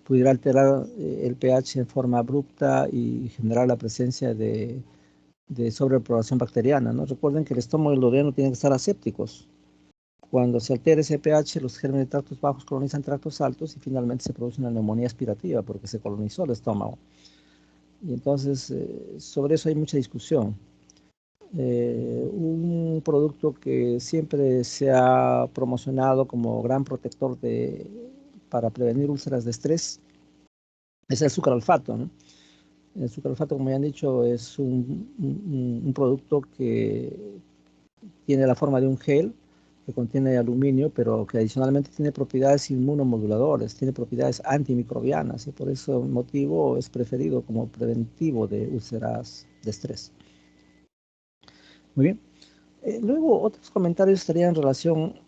pudiera alterar el pH en forma abrupta y generar la presencia de sobrepoblación bacteriana, ¿no? Recuerden que el estómago y el duodeno tienen que estar asépticos. Cuando se altera ese pH, los gérmenes de tractos bajos colonizan tractos altos y finalmente se produce una neumonía aspirativa porque se colonizó el estómago. Y entonces, sobre eso hay mucha discusión. Un producto que siempre se ha promocionado como gran protector para prevenir úlceras de estrés es el sucralfato, ¿no? El sucralfato, como ya han dicho, es un producto que tiene la forma de un gel que contiene aluminio, pero que adicionalmente tiene propiedades inmunomoduladores, tiene propiedades antimicrobianas y por ese motivo es preferido como preventivo de úlceras de estrés. Muy bien. Luego, otros comentarios estarían en relación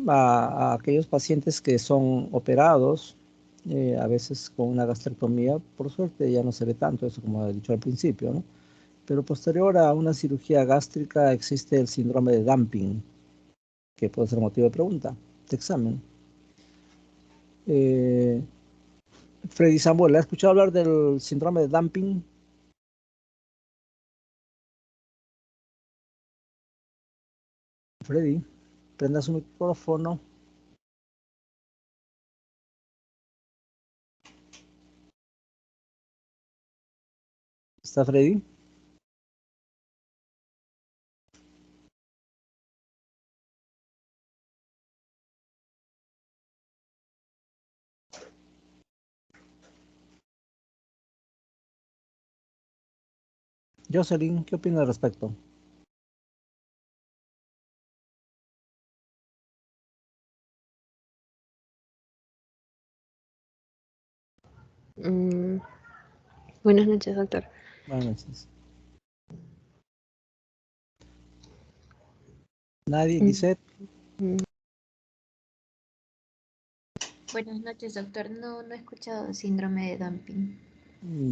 a aquellos pacientes que son operados, a veces con una gastrectomía. Por suerte ya no se ve tanto eso, como he dicho al principio, ¿no? Pero posterior a una cirugía gástrica existe el síndrome de dumping, que puede ser motivo de pregunta, de examen. Freddy Samuel, ¿ha escuchado hablar del síndrome de dumping? Freddy, prenda su micrófono. ¿Está Freddy? Jocelyn, ¿qué opina al respecto? Buenas noches, doctor. Buenas noches. ¿Nadie, Gisette? Buenas noches, doctor. No he escuchado el síndrome de dumping.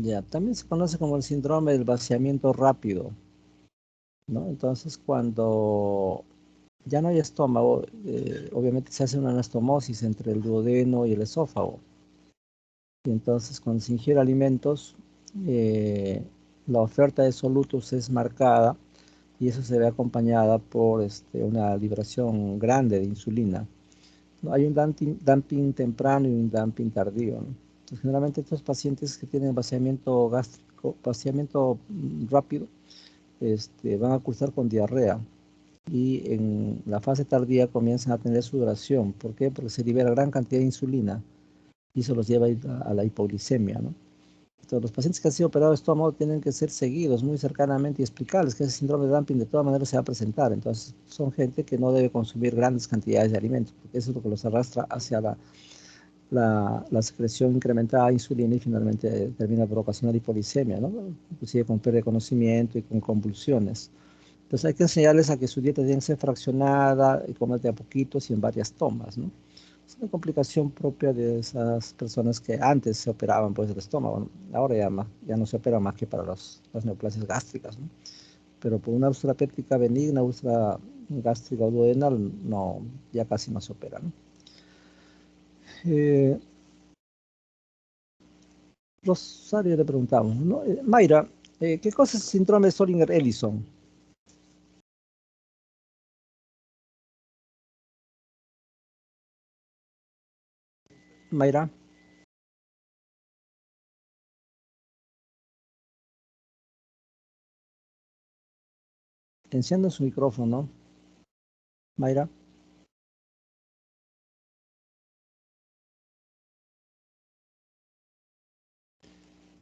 Ya, también se conoce como el síndrome del vaciamiento rápido, ¿no? Entonces, cuando ya no hay estómago, obviamente se hace una anastomosis entre el duodeno y el esófago. Y entonces, cuando se ingiere alimentos, la oferta de solutos es marcada y eso se ve acompañada por una liberación grande de insulina. ¿No? Hay un dumping temprano y un dumping tardío, ¿no? Entonces, generalmente estos pacientes que tienen vaciamiento gástrico, vaciamiento rápido, van a cursar con diarrea y en la fase tardía comienzan a tener sudoración. ¿Por qué? Porque se libera gran cantidad de insulina y eso los lleva a la hipoglicemia, ¿no? Entonces, los pacientes que han sido operados de estómago tienen que ser seguidos muy cercanamente y explicarles que ese síndrome de dumping de todas maneras se va a presentar. Entonces, son gente que no debe consumir grandes cantidades de alimentos, porque eso es lo que los arrastra hacia la secreción incrementada de insulina y finalmente termina por ocasionar hipoglicemia, ¿no? Inclusive con pérdida de conocimiento y con convulsiones. Entonces, hay que enseñarles a que su dieta tiene que ser fraccionada y comer de a poquitos y en varias tomas, ¿no? Es una complicación propia de esas personas que antes se operaban pues el estómago, ¿no? Ahora ya no se opera más que para las neoplasias gástricas, ¿no? Pero por una úlcera péptica benigna, úlcera gástrica o duodenal, no, ya casi no se opera, ¿no? Eh, Rosario le preguntamos, ¿no? Mayra, ¿qué cosa es el síndrome de Solinger-Ellison? Mayra, encienda su micrófono. Mayra.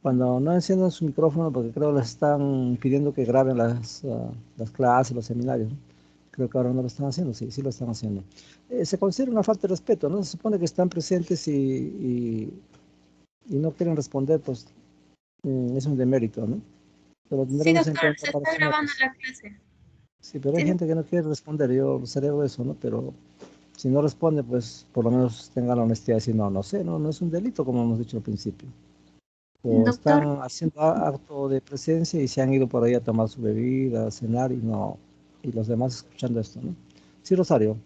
Cuando no enciendan su micrófono, porque creo les están pidiendo que graben las clases, los seminarios, ¿no? Creo que ahora no lo están haciendo, sí, sí lo están haciendo. Se considera una falta de respeto, ¿no? Se supone que están presentes y no quieren responder, pues es un demérito, ¿no? Pero Sí, tendremos en doctor, cuenta se para está que no, grabando pues. la clase. Sí, pero hay Sí, gente que no quiere responder, yo celebro eso, ¿no? Pero si no responde, pues por lo menos tenga la honestidad de decir, no, no sé, no es un delito, como hemos dicho al principio. O doctor, están haciendo acto de presencia y se han ido por ahí a tomar su bebida, a cenar y no, y los demás escuchando esto, ¿no? Sí, Rosario.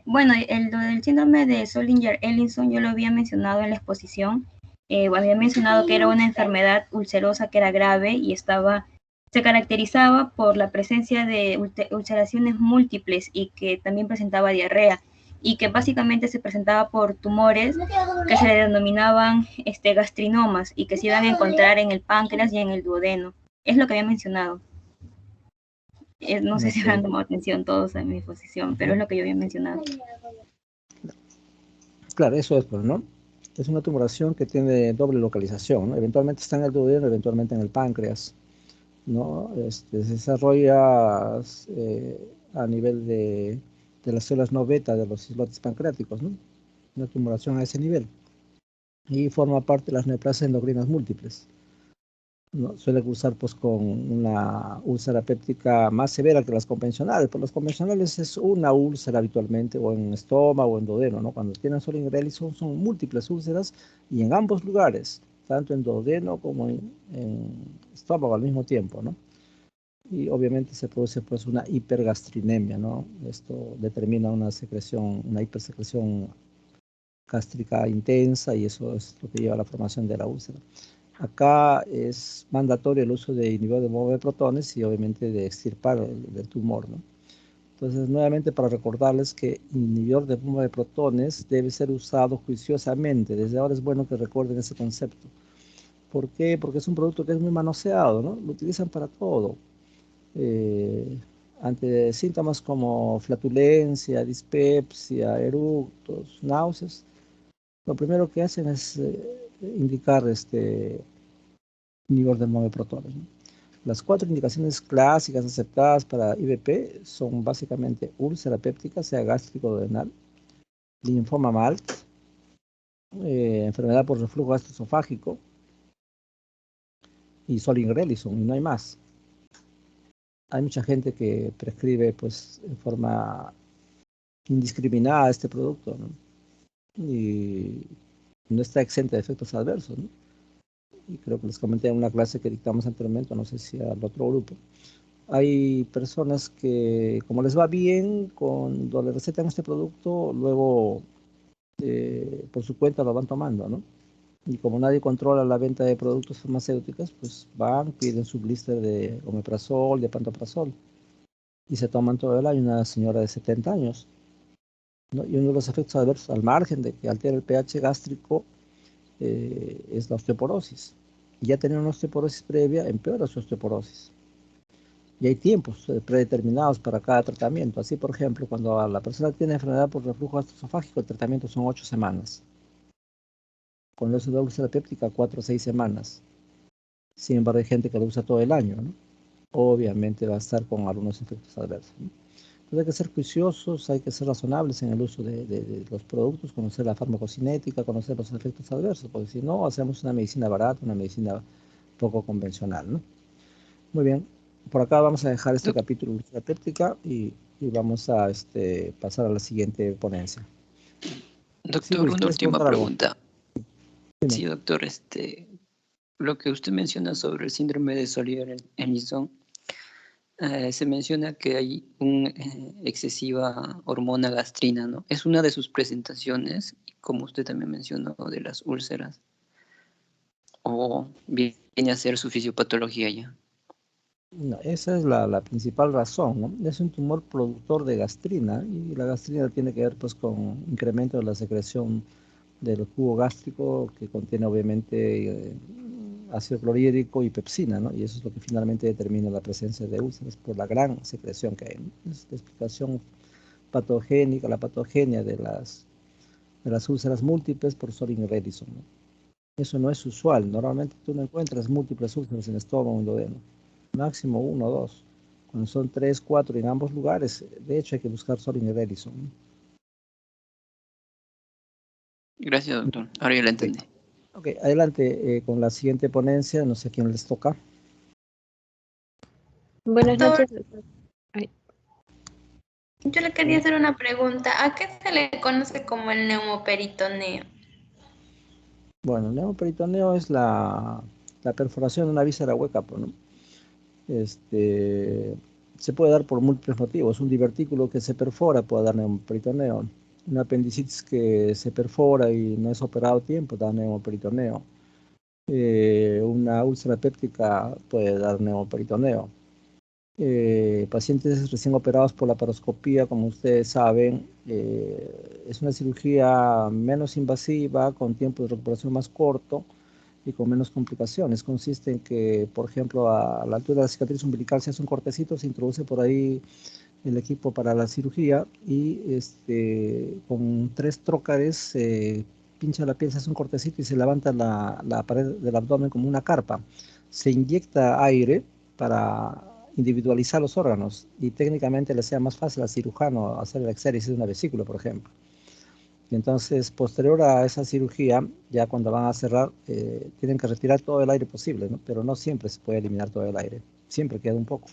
Bueno, el síndrome de Zollinger-Ellison yo lo había mencionado en la exposición. Había mencionado que era una enfermedad ulcerosa que era grave y se caracterizaba por la presencia de ulceraciones múltiples y que también presentaba diarrea y que básicamente se presentaba por tumores que se le denominaban gastrinomas y que se iban a encontrar en el páncreas y en el duodeno. Es lo que había mencionado. No sé si habrán tomado atención todos en mi exposición, pero es lo que yo había mencionado. Claro, eso es, pues, ¿no? Es una tumoración que tiene doble localización, ¿no? Eventualmente está en el duodeno, eventualmente en el páncreas, ¿no? Se desarrolla a nivel de las células no beta de los islotes pancreáticos, ¿no? Una tumoración a ese nivel. Y forma parte de las neoplasias endocrinas múltiples, ¿no? Suele cursar pues con una úlcera péptica más severa que las convencionales. Por las convencionales es una úlcera habitualmente, o en estómago o en duodeno, ¿no? Cuando tienen Zollinger-Ellison son múltiples úlceras y en ambos lugares, tanto en duodeno como en estómago al mismo tiempo, ¿no? Y obviamente se produce pues una hipergastrinemia, ¿no? Esto determina una secreción, una hipersecreción gástrica intensa y eso es lo que lleva a la formación de la úlcera. Acá es mandatorio el uso de inhibidor de bomba de protones y obviamente de extirpar el tumor, ¿no? Entonces, nuevamente para recordarles que inhibidor de bomba de protones debe ser usado juiciosamente. Desde ahora es bueno que recuerden ese concepto. ¿Por qué? Porque es un producto que es muy manoseado, ¿no? Lo utilizan para todo. Ante síntomas como flatulencia, dispepsia, eructos, náuseas, lo primero que hacen es indicar inhibidor de bomba de protones, ¿no? Las 4 indicaciones clásicas aceptadas para IBP son básicamente úlcera péptica, sea gástrico o duodenal, linfoma MALT, enfermedad por reflujo gastroesofágico y Zollinger-Ellison, y no hay más. Hay mucha gente que prescribe pues en forma indiscriminada este producto, ¿no? Y no está exenta de efectos adversos, ¿no? Y creo que les comenté en una clase que dictamos anteriormente, no sé si al otro grupo. Hay personas que, como les va bien, cuando le recetan este producto, luego por su cuenta lo van tomando, ¿no? Y como nadie controla la venta de productos farmacéuticos, pues van, piden su blister de omeprazol, de pantoprazol, y se toman todo el año. Una señora de 70 años, ¿no? Y uno de los efectos adversos, al margen de que altera el pH gástrico, es la osteoporosis. Y ya tener una osteoporosis previa empeora su osteoporosis. Y hay tiempos predeterminados para cada tratamiento. Así, por ejemplo, cuando la persona tiene enfermedad por reflujo gastroesofágico, el tratamiento son 8 semanas. Cuando es una úlcera péptica, 4 o 6 semanas. Sin embargo, hay gente que lo usa todo el año, ¿no? Obviamente va a estar con algunos efectos adversos, ¿no? Entonces hay que ser juiciosos, hay que ser razonables en el uso de los productos, conocer la farmacocinética, conocer los efectos adversos, porque si no, hacemos una medicina barata, una medicina poco convencional, ¿no? Muy bien, por acá vamos a dejar este capítulo de úlcera péptica y vamos a pasar a la siguiente ponencia. Doctor, Luis, una ¿quieres última preguntar algo? pregunta. Dime. Sí, doctor, lo que usted menciona sobre el síndrome de Zollinger-Ellison, se menciona que hay una excesiva hormona gastrina, ¿no? Es una de sus presentaciones, como usted también mencionó, de las úlceras, o viene a ser su fisiopatología ya. No, esa es la principal razón, ¿no? Es un tumor productor de gastrina y la gastrina tiene que ver pues con incremento de la secreción del jugo gástrico que contiene obviamente ácido clorhídrico y pepsina, ¿no? Y eso es lo que finalmente determina la presencia de úlceras por la gran secreción que hay, ¿no? Es la explicación patogénica, la patogenia de las úlceras múltiples por Zollinger-Ellison, ¿no? Eso no es usual. Normalmente tú no encuentras múltiples úlceras en el estómago o en duodeno. Máximo 1 o 2. Cuando son 3, 4 en ambos lugares, de hecho hay que buscar Zollinger-Ellison, ¿no? Gracias, doctor. Ahora ya lo entendí. Ok, adelante con la siguiente ponencia. No sé a quién les toca. Buenas noches, doctor. Yo le quería hacer una pregunta. ¿A qué se le conoce como el neumoperitoneo? Bueno, el neumoperitoneo es la perforación de una víscera hueca, pues, ¿no? se puede dar por múltiples motivos. Un divertículo que se perfora puede dar neumoperitoneo. Una apendicitis que se perfora y no es operado a tiempo da neumoperitoneo. Una úlcera péptica puede dar neumoperitoneo. Pacientes recién operados por laparoscopía, como ustedes saben, es una cirugía menos invasiva, con tiempo de recuperación más corto y con menos complicaciones. Consiste en que, por ejemplo, a la altura de la cicatriz umbilical se hace un cortecito, se introduce por ahí el equipo para la cirugía y con 3 trócares se pincha la piel, se hace un cortecito y se levanta la pared del abdomen como una carpa. Se inyecta aire para individualizar los órganos y técnicamente le sea más fácil al cirujano hacer el exéresis de una vesícula, por ejemplo. Y entonces, posterior a esa cirugía, ya cuando van a cerrar, tienen que retirar todo el aire posible, ¿no? Pero no siempre se puede eliminar todo el aire, siempre queda un poco.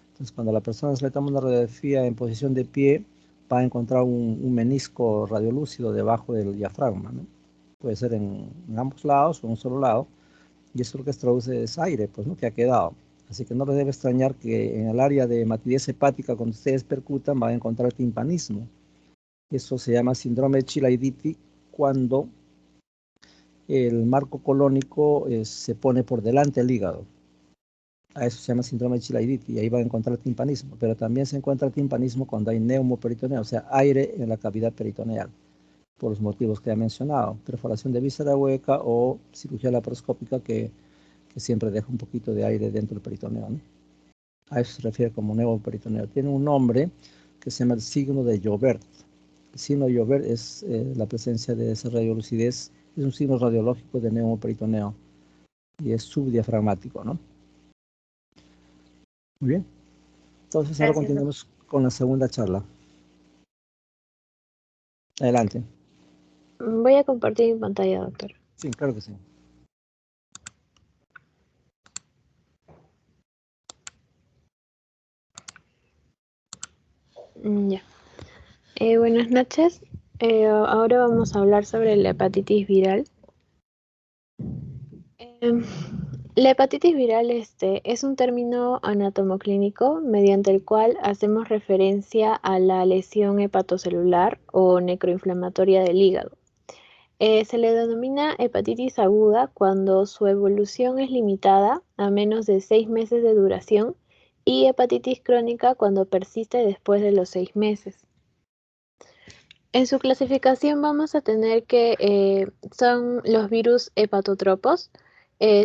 Entonces, cuando la persona se le toma una radiografía en posición de pie, va a encontrar un menisco radiolúcido debajo del diafragma, ¿no? Puede ser en ambos lados o en un solo lado, y eso lo que traduce es aire, pues, ¿no? Que ha quedado. Así que no les debe extrañar que en el área de hematidez hepática, cuando ustedes percutan, van a encontrar timpanismo. Eso se llama síndrome de Chilaiditi cuando el marco colónico se pone por delante del hígado. A eso se llama síndrome de Chilaiditi y ahí va a encontrar timpanismo. Pero también se encuentra timpanismo cuando hay neumoperitoneo, o sea, aire en la cavidad peritoneal, por los motivos que he mencionado. Perforación de víscera hueca o cirugía laparoscópica que siempre deja un poquito de aire dentro del peritoneo, ¿no? A eso se refiere como neumoperitoneo. Tiene un nombre que se llama el signo de Joubert. El signo de Joubert es la presencia de esa radiolucidez, es un signo radiológico de neumoperitoneo y es subdiafragmático, ¿no? Muy bien. Entonces ahora Gracias, doctor. continuamos con la segunda charla. Adelante. Voy a compartir mi pantalla, doctor. Sí, claro que sí. Ya. Buenas noches. Ahora vamos a hablar sobre la hepatitis viral. Em, La hepatitis viral es un término anatomoclínico mediante el cual hacemos referencia a la lesión hepatocelular o necroinflamatoria del hígado. Se le denomina hepatitis aguda cuando su evolución es limitada a menos de 6 meses de duración y hepatitis crónica cuando persiste después de los 6 meses. En su clasificación vamos a tener que son los virus hepatotropos,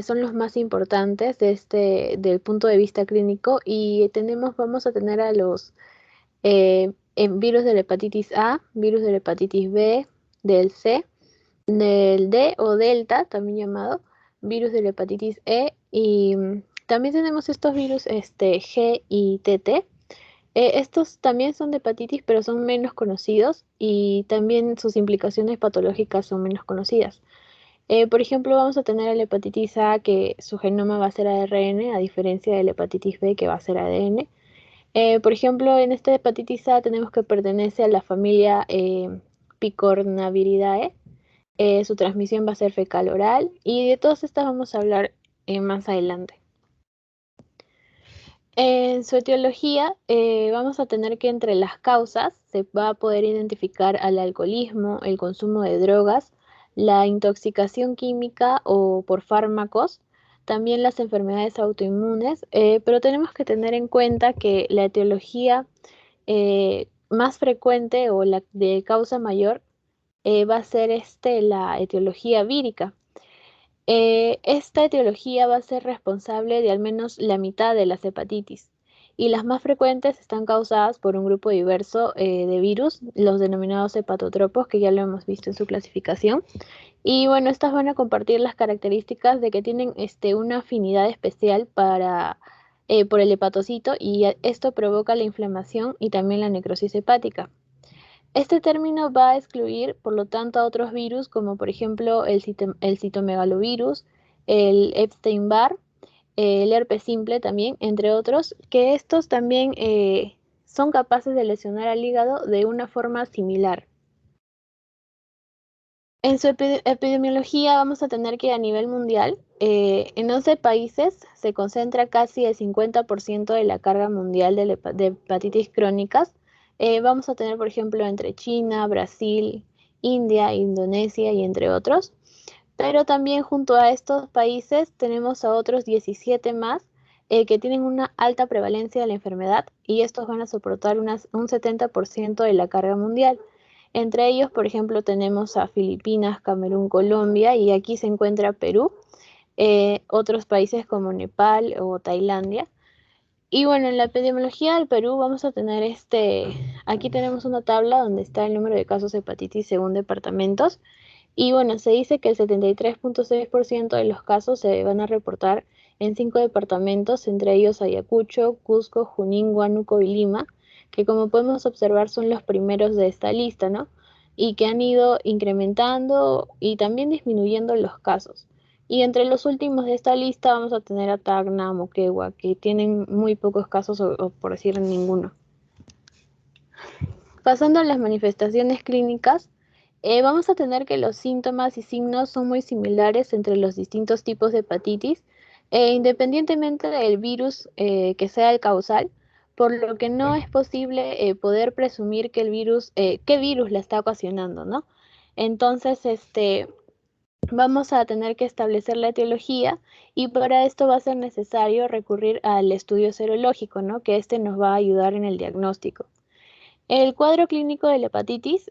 son los más importantes del punto de vista clínico y vamos a tener a los virus de la hepatitis A, virus de la hepatitis B, del C, del D o delta, también llamado, virus de la hepatitis E y también tenemos estos virus G y TT. Estos también son de hepatitis, pero son menos conocidos y también sus implicaciones patológicas son menos conocidas. Por ejemplo, vamos a tener la hepatitis A que su genoma va a ser ARN, a diferencia de la hepatitis B que va a ser ADN. Por ejemplo, en esta hepatitis A tenemos que pertenece a la familia Picornaviridae. Su transmisión va a ser fecal oral y de todas estas vamos a hablar más adelante. En su etiología, vamos a tener que entre las causas se va a poder identificar al alcoholismo, el consumo de drogas, la intoxicación química o por fármacos, también las enfermedades autoinmunes, pero tenemos que tener en cuenta que la etiología más frecuente o la de causa mayor va a ser la etiología vírica. Esta etiología va a ser responsable de al menos la mitad de las hepatitis y las más frecuentes están causadas por un grupo diverso de virus, los denominados hepatotropos, que ya lo hemos visto en su clasificación. Y bueno, estas van a compartir las características de que tienen una afinidad especial por el hepatocito y esto provoca la inflamación y también la necrosis hepática. Este término va a excluir, por lo tanto, a otros virus como por ejemplo el citomegalovirus, el Epstein-Barr, el herpes simple también, entre otros, que estos también son capaces de lesionar al hígado de una forma similar. En su epidemiología vamos a tener que a nivel mundial, en 11 países se concentra casi el 50% de la carga mundial de hepatitis crónicas. Vamos a tener, por ejemplo, entre China, Brasil, India, Indonesia y entre otros. Pero también junto a estos países tenemos a otros 17 más que tienen una alta prevalencia de la enfermedad y estos van a soportar un 70% de la carga mundial. Entre ellos, por ejemplo, tenemos a Filipinas, Camerún, Colombia y aquí se encuentra Perú, otros países como Nepal o Tailandia. Y bueno, en la epidemiología del Perú vamos a tener aquí tenemos una tabla donde está el número de casos de hepatitis según departamentos. Y bueno, se dice que el 73.6% de los casos se van a reportar en 5 departamentos, entre ellos Ayacucho, Cusco, Junín, Huánuco y Lima, que como podemos observar son los primeros de esta lista, ¿no? Y que han ido incrementando y también disminuyendo los casos. Y entre los últimos de esta lista vamos a tener a Tacna, Moquegua, que tienen muy pocos casos o por decir ninguno. Pasando a las manifestaciones clínicas, vamos a tener que los síntomas y signos son muy similares entre los distintos tipos de hepatitis, independientemente del virus que sea el causal, por lo que no es posible poder presumir que qué virus la está ocasionando, ¿no? Entonces, vamos a tener que establecer la etiología y para esto va a ser necesario recurrir al estudio serológico, ¿no? Que nos va a ayudar en el diagnóstico. El cuadro clínico de la hepatitis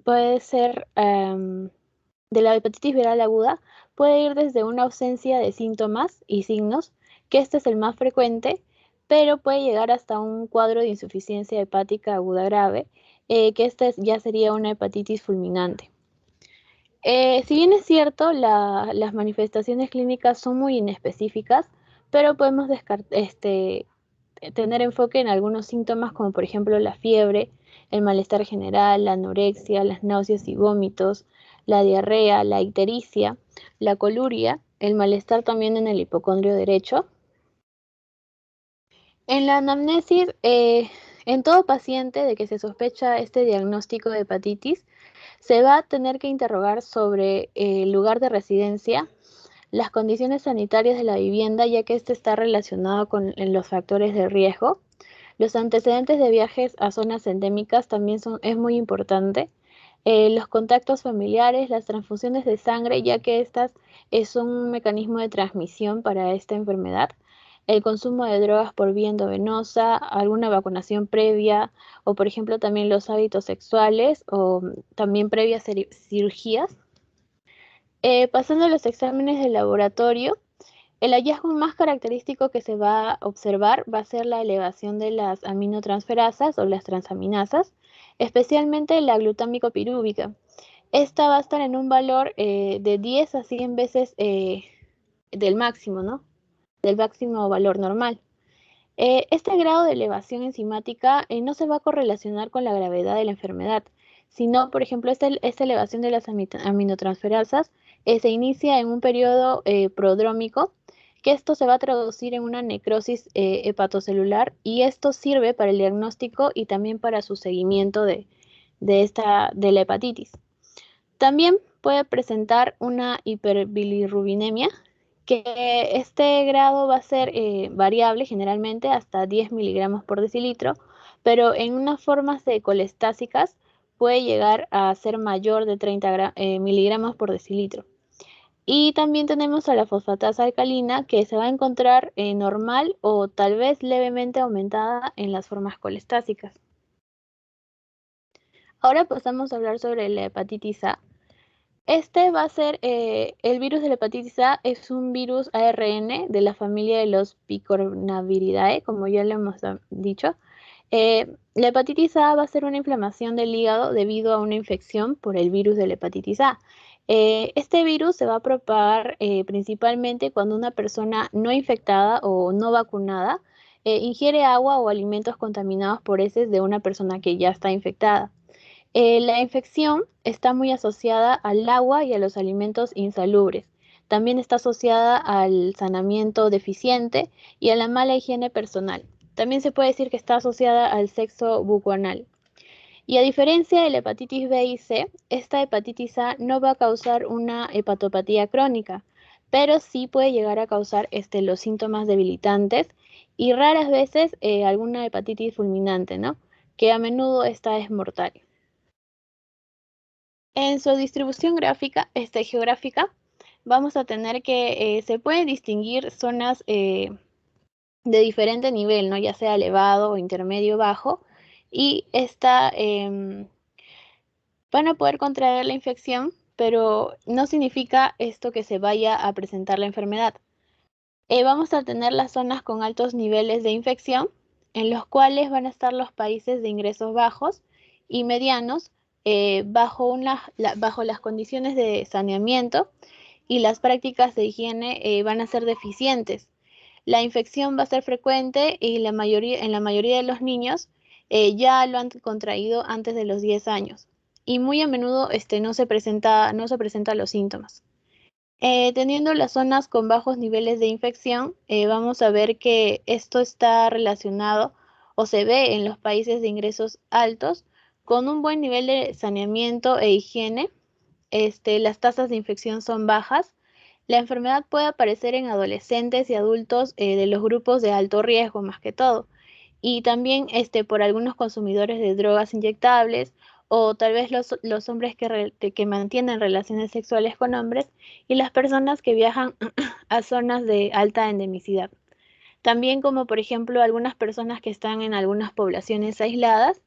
puede ser de la hepatitis viral aguda, puede ir desde una ausencia de síntomas y signos, que este es el más frecuente, pero puede llegar hasta un cuadro de insuficiencia hepática aguda grave, que ya sería una hepatitis fulminante. Si bien es cierto, las manifestaciones clínicas son muy inespecíficas, pero podemos tener enfoque en algunos síntomas como por ejemplo la fiebre, el malestar general, la anorexia, las náuseas y vómitos, la diarrea, la ictericia, la coluria, el malestar también en el hipocondrio derecho. En la anamnesis, en todo paciente de que se sospecha este diagnóstico de hepatitis, se va a tener que interrogar sobre el lugar de residencia, las condiciones sanitarias de la vivienda, ya que este está relacionado con los factores de riesgo. Los antecedentes de viajes a zonas endémicas también es muy importante. Los contactos familiares, las transfusiones de sangre, ya que estas son un mecanismo de transmisión para esta enfermedad. El consumo de drogas por vía endovenosa, alguna vacunación previa o, por ejemplo, también los hábitos sexuales o también previas cirugías. Pasando a los exámenes de laboratorio, el hallazgo más característico que se va a observar va a ser la elevación de las aminotransferasas o las transaminasas, especialmente la glutámico pirúvica. Esta va a estar en un valor de 10 a 100 veces del máximo, ¿no? Del máximo valor normal. Este grado de elevación enzimática no se va a correlacionar con la gravedad de la enfermedad, sino, por ejemplo, esta elevación de las aminotransferasas se inicia en un periodo prodrómico, que esto se va a traducir en una necrosis hepatocelular y esto sirve para el diagnóstico y también para su seguimiento de la hepatitis. También puede presentar una hiperbilirrubinemia, que este grado va a ser variable generalmente hasta 10 miligramos por decilitro, pero en unas formas de colestásicas puede llegar a ser mayor de 30 miligramos por decilitro. Y también tenemos a la fosfatasa alcalina, que se va a encontrar normal o tal vez levemente aumentada en las formas colestásicas. Ahora pasamos a hablar sobre la hepatitis A. Este va a ser, el virus de la hepatitis A es un virus ARN de la familia de los Picornaviridae, como ya lo hemos dicho. La hepatitis A va a ser una inflamación del hígado debido a una infección por el virus de la hepatitis A. Este virus se va a propagar principalmente cuando una persona no infectada o no vacunada ingiere agua o alimentos contaminados por heces de una persona que ya está infectada. La infección está muy asociada al agua y a los alimentos insalubres. También está asociada al saneamiento deficiente y a la mala higiene personal. También se puede decir que está asociada al sexo bucoanal. Y a diferencia de la hepatitis B y C, esta hepatitis A no va a causar una hepatopatía crónica, pero sí puede llegar a causar los síntomas debilitantes y raras veces alguna hepatitis fulminante, ¿no? Que a menudo esta es mortal. En su distribución geográfica, vamos a tener que se pueden distinguir zonas de diferente nivel, ¿no? Ya sea elevado o intermedio bajo, y van a poder contraer la infección, pero no significa esto que se vaya a presentar la enfermedad. Vamos a tener las zonas con altos niveles de infección, en los cuales van a estar los países de ingresos bajos y medianos, bajo las condiciones de saneamiento, y las prácticas de higiene van a ser deficientes. La infección va a ser frecuente y en la mayoría de los niños ya lo han contraído antes de los 10 años. Y muy a menudo no se presentan los síntomas. Teniendo las zonas con bajos niveles de infección, vamos a ver que esto está relacionado o se ve en los países de ingresos altos con un buen nivel de saneamiento e higiene. Las tasas de infección son bajas. La enfermedad puede aparecer en adolescentes y adultos de los grupos de alto riesgo más que todo. Y también por algunos consumidores de drogas inyectables, o tal vez los hombres que mantienen relaciones sexuales con hombres, y las personas que viajan a zonas de alta endemicidad. También como por ejemplo algunas personas que están en algunas poblaciones aisladas.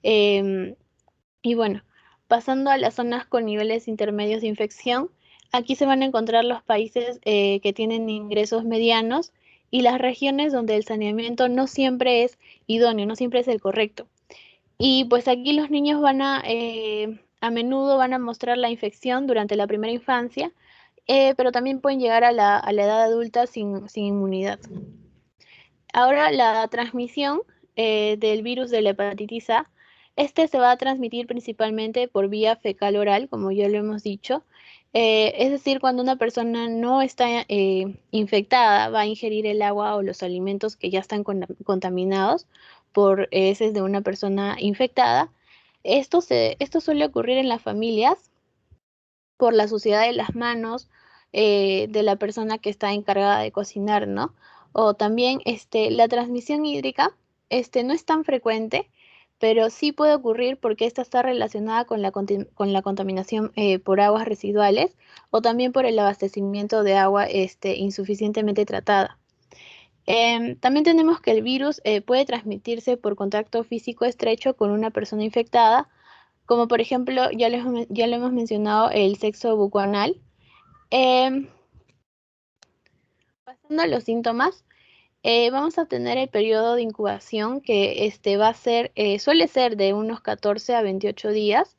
Y bueno, pasando a las zonas con niveles intermedios de infección, aquí se van a encontrar los países que tienen ingresos medianos y las regiones donde el saneamiento no siempre es idóneo, no siempre es el correcto. Y pues aquí los niños a menudo van a mostrar la infección durante la primera infancia, pero también pueden llegar a la edad adulta sin inmunidad. Ahora la transmisión del virus de la hepatitis A, se va a transmitir principalmente por vía fecal oral, como ya lo hemos dicho. Es decir, cuando una persona no está infectada, va a ingerir el agua o los alimentos que ya están contaminados por heces de una persona infectada. Esto suele ocurrir en las familias por la suciedad de las manos de la persona que está encargada de cocinar, ¿no? O también la transmisión hídrica no es tan frecuente, pero sí puede ocurrir porque esta está relacionada con la contaminación por aguas residuales o también por el abastecimiento de agua insuficientemente tratada. También tenemos que el virus puede transmitirse por contacto físico estrecho con una persona infectada, como por ejemplo, ya lo hemos mencionado, el sexo bucoanal. Pasando a los síntomas, vamos a tener el periodo de incubación que suele ser de unos 14 a 28 días.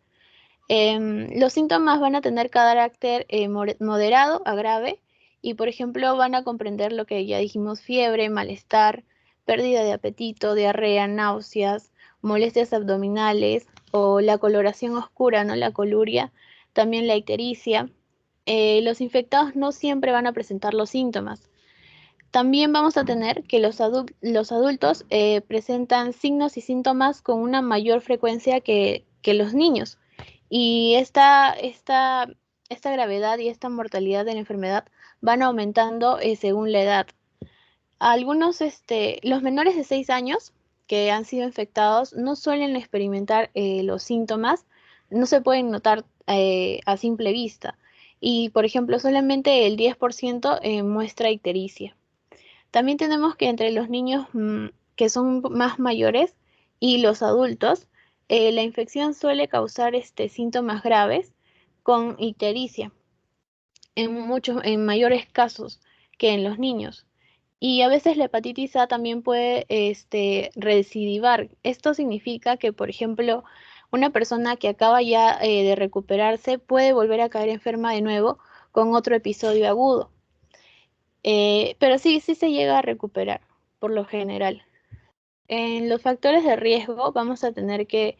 Los síntomas van a tener carácter moderado a grave y, por ejemplo, van a comprender lo que ya dijimos: fiebre, malestar, pérdida de apetito, diarrea, náuseas, molestias abdominales o la coloración oscura, ¿no? La coluria, también la ictericia. Los infectados no siempre van a presentar los síntomas. También vamos a tener que los adultos presentan signos y síntomas con una mayor frecuencia que los niños. Y esta gravedad y esta mortalidad de la enfermedad van aumentando según la edad. Los menores de 6 años que han sido infectados no suelen experimentar los síntomas, no se pueden notar a simple vista. Y, por ejemplo, solamente el 10% muestra ictericia. También tenemos que entre los niños que son más mayores y los adultos, la infección suele causar síntomas graves con ictericia en mayores casos que en los niños. Y a veces la hepatitis A también puede recidivar. Esto significa que, por ejemplo, una persona que acaba ya de recuperarse puede volver a caer enferma de nuevo con otro episodio agudo. Pero sí se llega a recuperar, por lo general. En los factores de riesgo vamos a tener que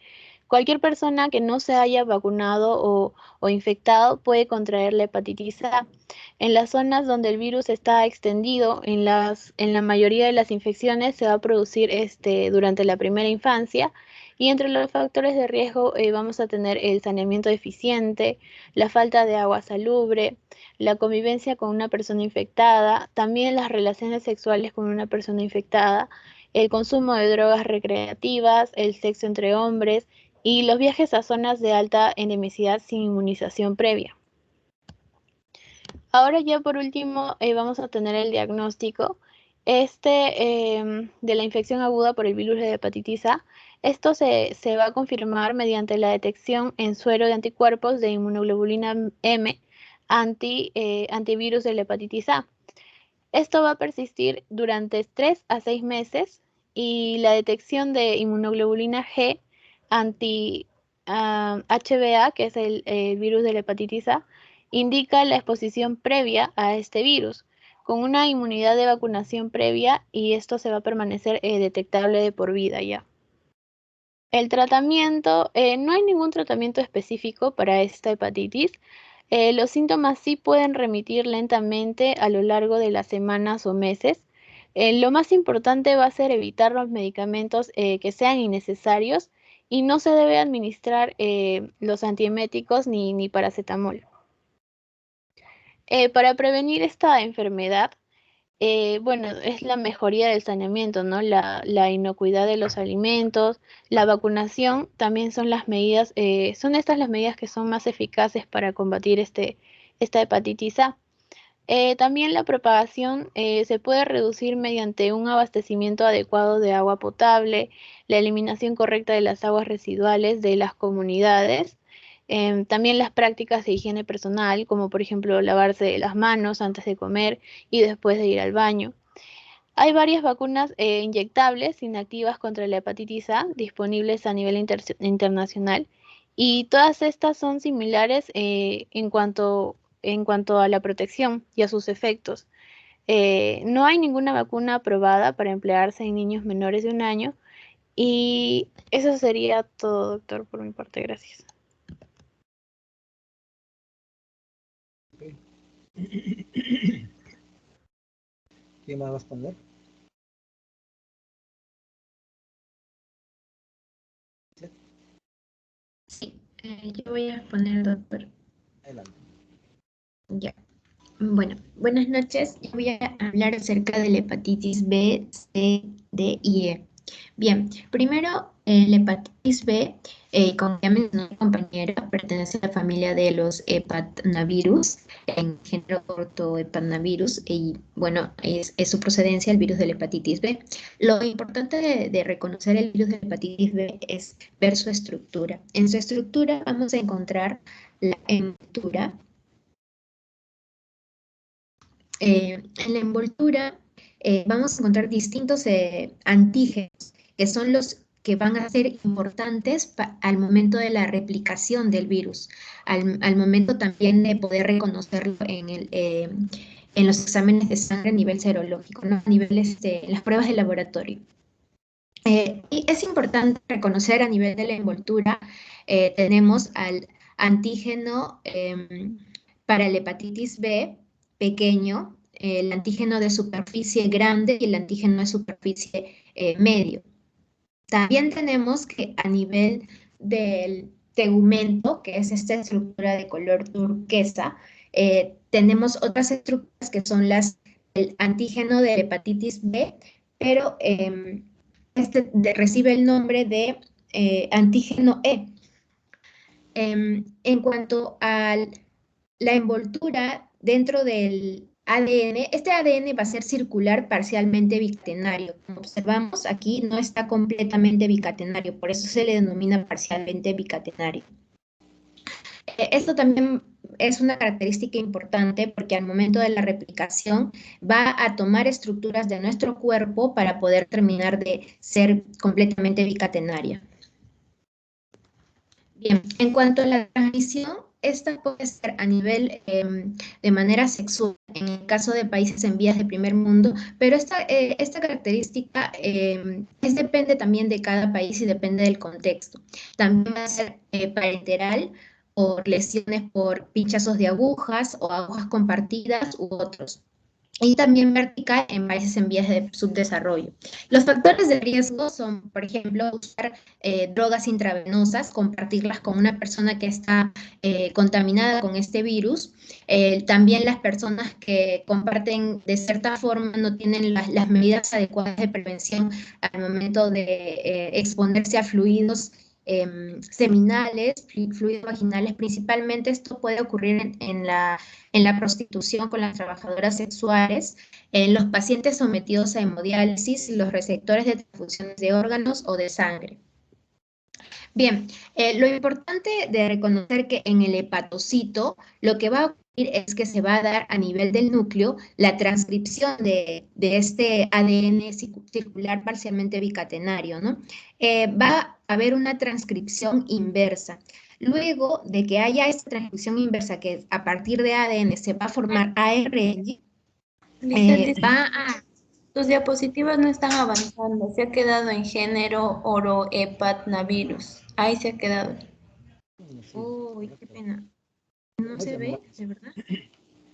cualquier persona que no se haya vacunado o infectado puede contraer la hepatitis A. En las zonas donde el virus está extendido, en la mayoría de las infecciones se va a producir durante la primera infancia, Y entre los factores de riesgo vamos a tener el saneamiento deficiente, la falta de agua salubre, la convivencia con una persona infectada, también las relaciones sexuales con una persona infectada, el consumo de drogas recreativas, el sexo entre hombres y los viajes a zonas de alta endemicidad sin inmunización previa. Ahora ya por último vamos a tener el diagnóstico de la infección aguda por el virus de hepatitis A. Esto se va a confirmar mediante la detección en suero de anticuerpos de inmunoglobulina M antivirus de la hepatitis A. Esto va a persistir durante 3 a 6 meses y la detección de inmunoglobulina G anti-HBA, que es el virus de la hepatitis A, indica la exposición previa a este virus, con una inmunidad de vacunación previa, y esto se va a permanecer detectable de por vida ya. El tratamiento, no hay ningún tratamiento específico para esta hepatitis. Los síntomas sí pueden remitir lentamente a lo largo de las semanas o meses. Lo más importante va a ser evitar los medicamentos que sean innecesarios y no se debe administrar los antieméticos ni paracetamol. Para prevenir esta enfermedad, bueno, es la mejoría del saneamiento, ¿no? La inocuidad de los alimentos, la vacunación, también son las medidas, son estas las medidas que son más eficaces para combatir esta hepatitis A. También la propagación se puede reducir mediante un abastecimiento adecuado de agua potable, la eliminación correcta de las aguas residuales de las comunidades, también las prácticas de higiene personal, como por ejemplo lavarse las manos antes de comer y después de ir al baño. Hay varias vacunas inyectables inactivas contra la hepatitis A disponibles a nivel internacional, y todas estas son similares en cuanto a la protección y a sus efectos. No hay ninguna vacuna aprobada para emplearse en niños menores de 1 año, y eso sería todo, doctor, por mi parte. Gracias. ¿Quién va a responder? Sí, yo voy a responder, doctor. Adelante. Ya. Bueno, buenas noches. Yo voy a hablar acerca de la hepatitis B, C, D y E. Bien, primero, la hepatitis B, como ya mencionó mi compañera, pertenece a la familia de los hepatnavirus, en género ortohepatnavirus, y bueno, es su procedencia el virus de la hepatitis B. Lo importante de reconocer el virus de la hepatitis B es ver su estructura. En su estructura vamos a encontrar la envoltura. En la envoltura vamos a encontrar distintos antígenos, que son los que van a ser importantes al momento de la replicación del virus, al momento también de poder reconocerlo en los exámenes de sangre a nivel serológico, ¿no? A nivel en las pruebas de laboratorio. Y es importante reconocer a nivel de la envoltura, tenemos al antígeno para la hepatitis B pequeño, el antígeno de superficie grande y el antígeno de superficie medio. También tenemos que a nivel del tegumento, que es esta estructura de color turquesa, tenemos otras estructuras que son el antígeno de la hepatitis B, pero recibe el nombre de antígeno E. En cuanto a la envoltura dentro del ADN, este ADN va a ser circular parcialmente bicatenario. Como observamos aquí, no está completamente bicatenario, por eso se le denomina parcialmente bicatenario. Esto también es una característica importante porque al momento de la replicación va a tomar estructuras de nuestro cuerpo para poder terminar de ser completamente bicatenaria. Bien, en cuanto a la transmisión, esta puede ser a nivel de manera sexual, en el caso de países en vías de primer mundo, pero esta característica depende también de cada país y depende del contexto. También va a ser parenteral, o lesiones por pinchazos de agujas o agujas compartidas u otros. y también vertical en países en vías de subdesarrollo. Los factores de riesgo son, por ejemplo, usar drogas intravenosas, compartirlas con una persona que está contaminada con este virus. También las personas que comparten de cierta forma no tienen las medidas adecuadas de prevención al momento de exponerse a fluidos seminales, fluidos vaginales. Principalmente esto puede ocurrir en la prostitución con las trabajadoras sexuales, en los pacientes sometidos a hemodiálisis, los receptores de transfusiones de órganos o de sangre. Bien, lo importante de reconocer que en el hepatocito lo que va a ocurrir es que se va a dar a nivel del núcleo la transcripción de este ADN circular parcialmente bicatenario, ¿no? Va a haber una transcripción inversa. Luego de que haya esta transcripción inversa, que a partir de ADN se va a formar ARN, tus diapositivas no están avanzando. Se ha quedado en género orohepatnavirus. Ahí se ha quedado. Uy, qué pena. ¿No se ve, de verdad?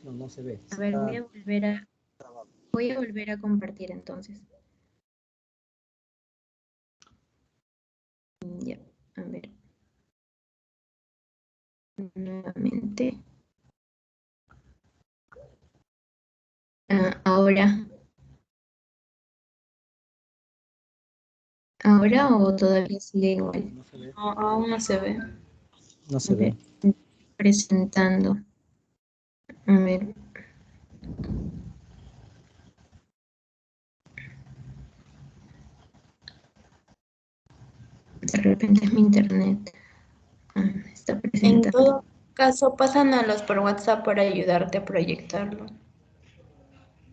No, no se ve. A ver, voy a volver a compartir entonces. Ya, a ver. Nuevamente. Ahora. ¿Ahora o todavía sigue igual? No se ve. No, aún no se ve. No se ve. Presentando. A ver. De repente es mi internet. Está En presentando. todo caso, pásanos por WhatsApp para ayudarte a proyectarlo.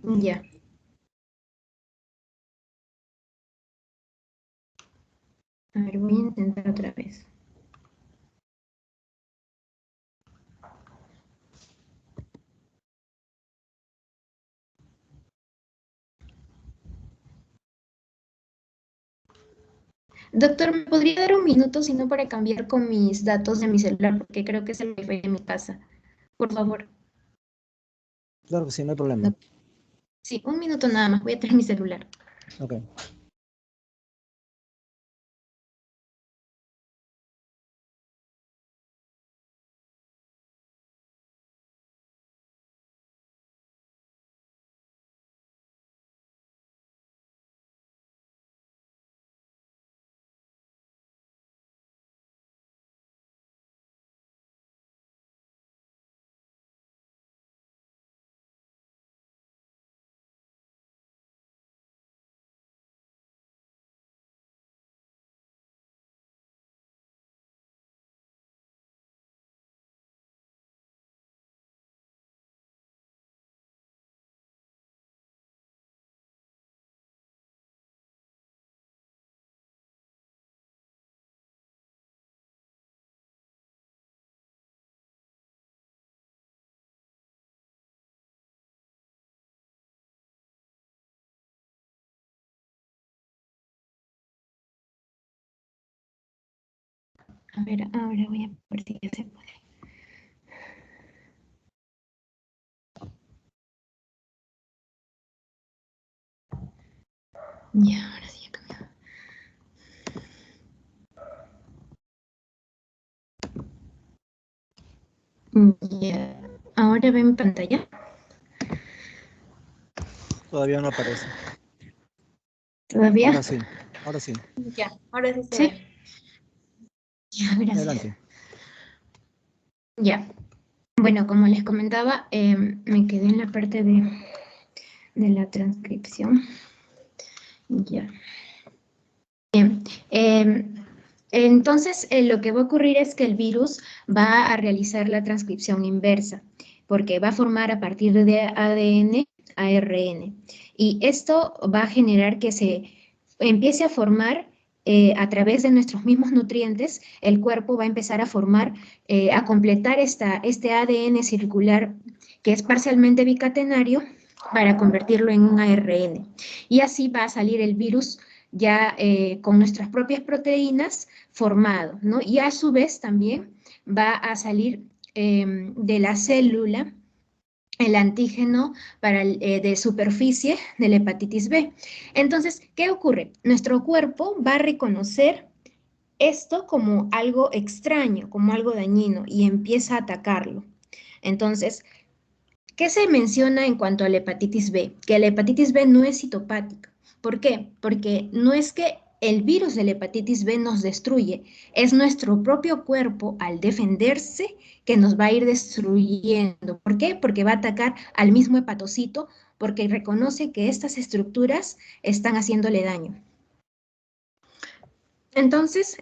Ya. A ver, voy a intentar otra vez. Doctor, ¿me podría dar un minuto, si no, para cambiar con mis datos de mi celular? Porque creo que es el wifi de mi casa. Por favor. Claro que sí, no hay problema. Sí, un minuto nada más. Voy a tener mi celular. Ok. A ver, ahora voy a ver si ya se puede. Ya, ahora sí ha cambiado. Ya. ¿Ahora ven pantalla? Todavía no aparece. ¿Todavía? Ahora sí. Ahora sí. Ya, ahora sí se ¿Sí? ve. Ya, gracias. Adelante. Ya. Bueno, como les comentaba, me quedé en la parte de la transcripción. Ya. Bien. Entonces, lo que va a ocurrir es que el virus va a realizar la transcripción inversa, porque va a formar a partir de ADN ARN. Y esto va a generar que se empiece a formar a través de nuestros mismos nutrientes. El cuerpo va a empezar a formar, a completar este ADN circular que es parcialmente bicatenario para convertirlo en un ARN. Y así va a salir el virus ya con nuestras propias proteínas formado, ¿no? Y a su vez también va a salir de la célula el antígeno de superficie de la hepatitis B. Entonces, ¿qué ocurre? Nuestro cuerpo va a reconocer esto como algo extraño, como algo dañino, y empieza a atacarlo. Entonces, ¿qué se menciona en cuanto a la hepatitis B? Que la hepatitis B no es citopática. ¿Por qué? Porque no es que el virus de la hepatitis B nos destruye, es nuestro propio cuerpo al defenderse que nos va a ir destruyendo. ¿Por qué? Porque va a atacar al mismo hepatocito, porque reconoce que estas estructuras están haciéndole daño. Entonces,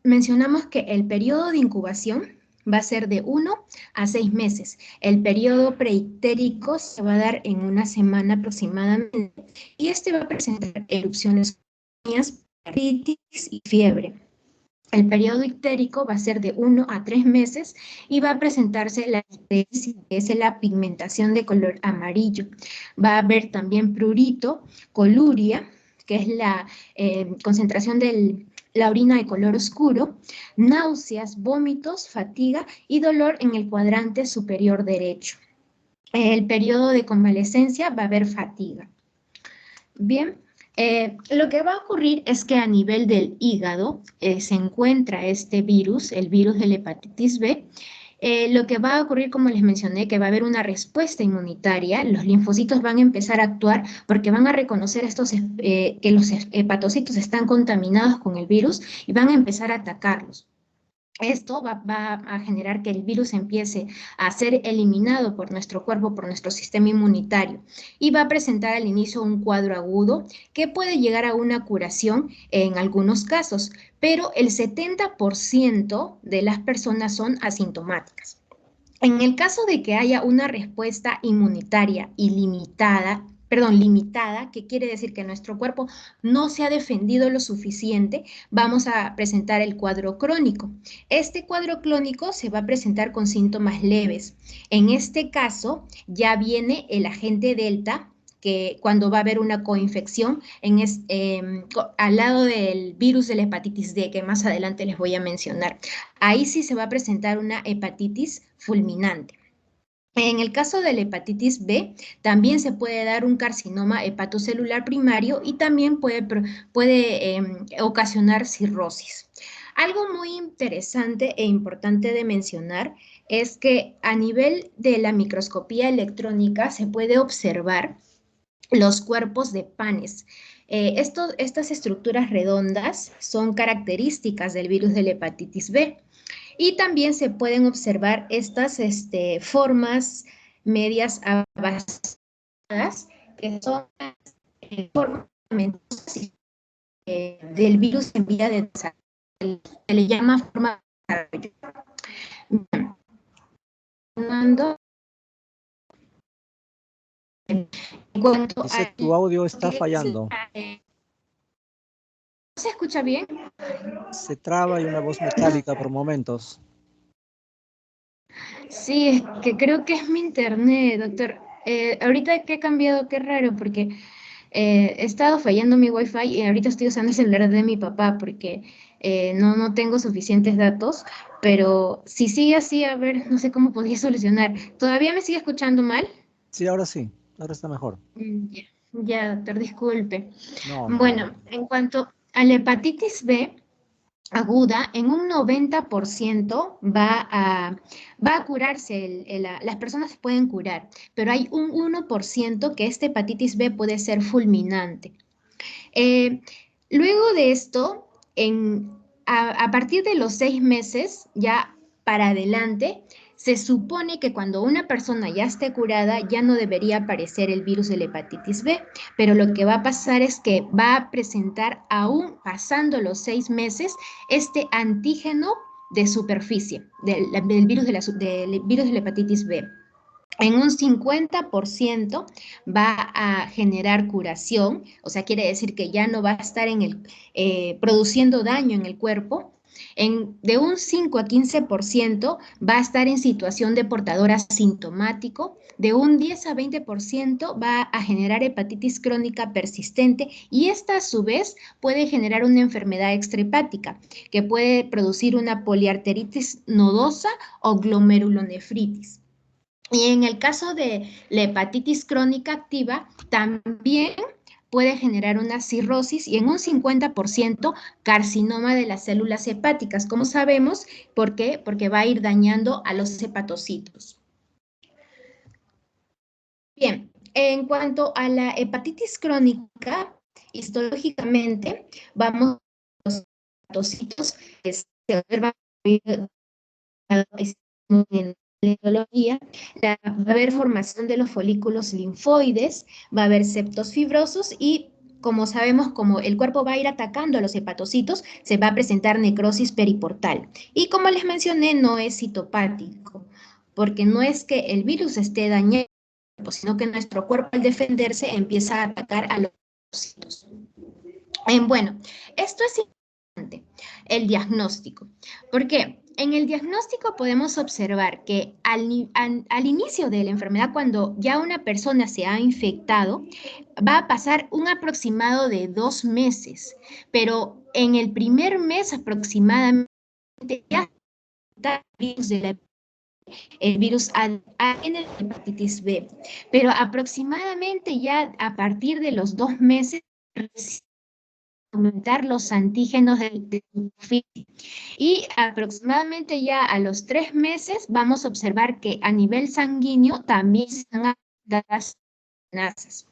mencionamos que el periodo de incubación va a ser de 1 a 6 meses. El periodo preictérico se va a dar en una semana aproximadamente y este va a presentar erupciones, artritis y fiebre. El periodo ictérico va a ser de 1 a 3 meses y va a presentarse la que es la pigmentación de color amarillo. Va a haber también prurito, coluria, que es la concentración de la orina de color oscuro, náuseas, vómitos, fatiga y dolor en el cuadrante superior derecho. El periodo de convalescencia va a haber fatiga. Bien, lo que va a ocurrir es que a nivel del hígado se encuentra este virus, el virus de la hepatitis B. Lo que va a ocurrir, como les mencioné, que va a haber una respuesta inmunitaria, los linfocitos van a empezar a actuar porque van a reconocer que los hepatocitos están contaminados con el virus y van a empezar a atacarlos. Esto va a generar que el virus empiece a ser eliminado por nuestro cuerpo, por nuestro sistema inmunitario, y va a presentar al inicio un cuadro agudo que puede llegar a una curación en algunos casos, pero el 70% de las personas son asintomáticas. En el caso de que haya una respuesta inmunitaria limitada, que quiere decir que nuestro cuerpo no se ha defendido lo suficiente, vamos a presentar el cuadro crónico. Este cuadro crónico se va a presentar con síntomas leves. En este caso, ya viene el agente delta, que cuando va a haber una coinfección al lado del virus de la hepatitis D, que más adelante les voy a mencionar. Ahí sí se va a presentar una hepatitis fulminante. En el caso de la hepatitis B, también se puede dar un carcinoma hepatocelular primario y también puede ocasionar cirrosis. Algo muy interesante e importante de mencionar es que a nivel de la microscopía electrónica se puede observar los cuerpos de Pannes. Estas estructuras redondas son características del virus de la hepatitis B. Y también se pueden observar estas formas medias avanzadas, que son formas del virus en vía de desarrollo. Se le llama forma de desarrollo. Dice, tu audio está fallando. ¿Se escucha bien? Se traba y una voz metálica por momentos. Sí, es que creo que es mi internet, doctor. Ahorita que he cambiado, qué raro, porque he estado fallando mi wifi y ahorita estoy usando el celular de mi papá porque no tengo suficientes datos, pero si sigue así, a ver, no sé cómo podría solucionar. ¿Todavía me sigue escuchando mal? Sí, ahora está mejor. Ya, doctor, disculpe. No. Bueno, en cuanto a la hepatitis B aguda, en un 90% va a curarse, las personas se pueden curar, pero hay un 1% que esta hepatitis B puede ser fulminante. Luego de esto, a partir de los 6 meses, ya para adelante, se supone que cuando una persona ya esté curada, ya no debería aparecer el virus de la hepatitis B, pero lo que va a pasar es que va a presentar, aún pasando los 6 meses, este antígeno de superficie del virus de la hepatitis B. En un 50% va a generar curación, o sea, quiere decir que ya no va a estar produciendo daño en el cuerpo. De un 5 a 15% va a estar en situación de portador asintomático, de un 10 a 20% va a generar hepatitis crónica persistente y esta a su vez puede generar una enfermedad extrahepática que puede producir una poliarteritis nodosa o glomerulonefritis. Y en el caso de la hepatitis crónica activa, también puede generar una cirrosis y en un 50% carcinoma de las células hepáticas. ¿Cómo sabemos? ¿Por qué? Porque va a ir dañando a los hepatocitos. Bien, en cuanto a la hepatitis crónica, histológicamente, vamos a los hepatocitos que se observan en la etiología, va a haber formación de los folículos linfoides, va a haber septos fibrosos y, como sabemos, como el cuerpo va a ir atacando a los hepatocitos, se va a presentar necrosis periportal. Y como les mencioné, no es citopático, porque no es que el virus esté dañando, sino que nuestro cuerpo al defenderse empieza a atacar a los hepatocitos. Bueno, esto es importante, el diagnóstico. ¿Por qué? En el diagnóstico podemos observar que al inicio de la enfermedad, cuando ya una persona se ha infectado, va a pasar un aproximado de 2 meses, pero en el primer mes aproximadamente ya está el virus A en la hepatitis B, pero aproximadamente ya a partir de los 2 meses aumentar los antígenos de superficie. Y aproximadamente ya a los 3 meses vamos a observar que a nivel sanguíneo también se están dadas amenazas,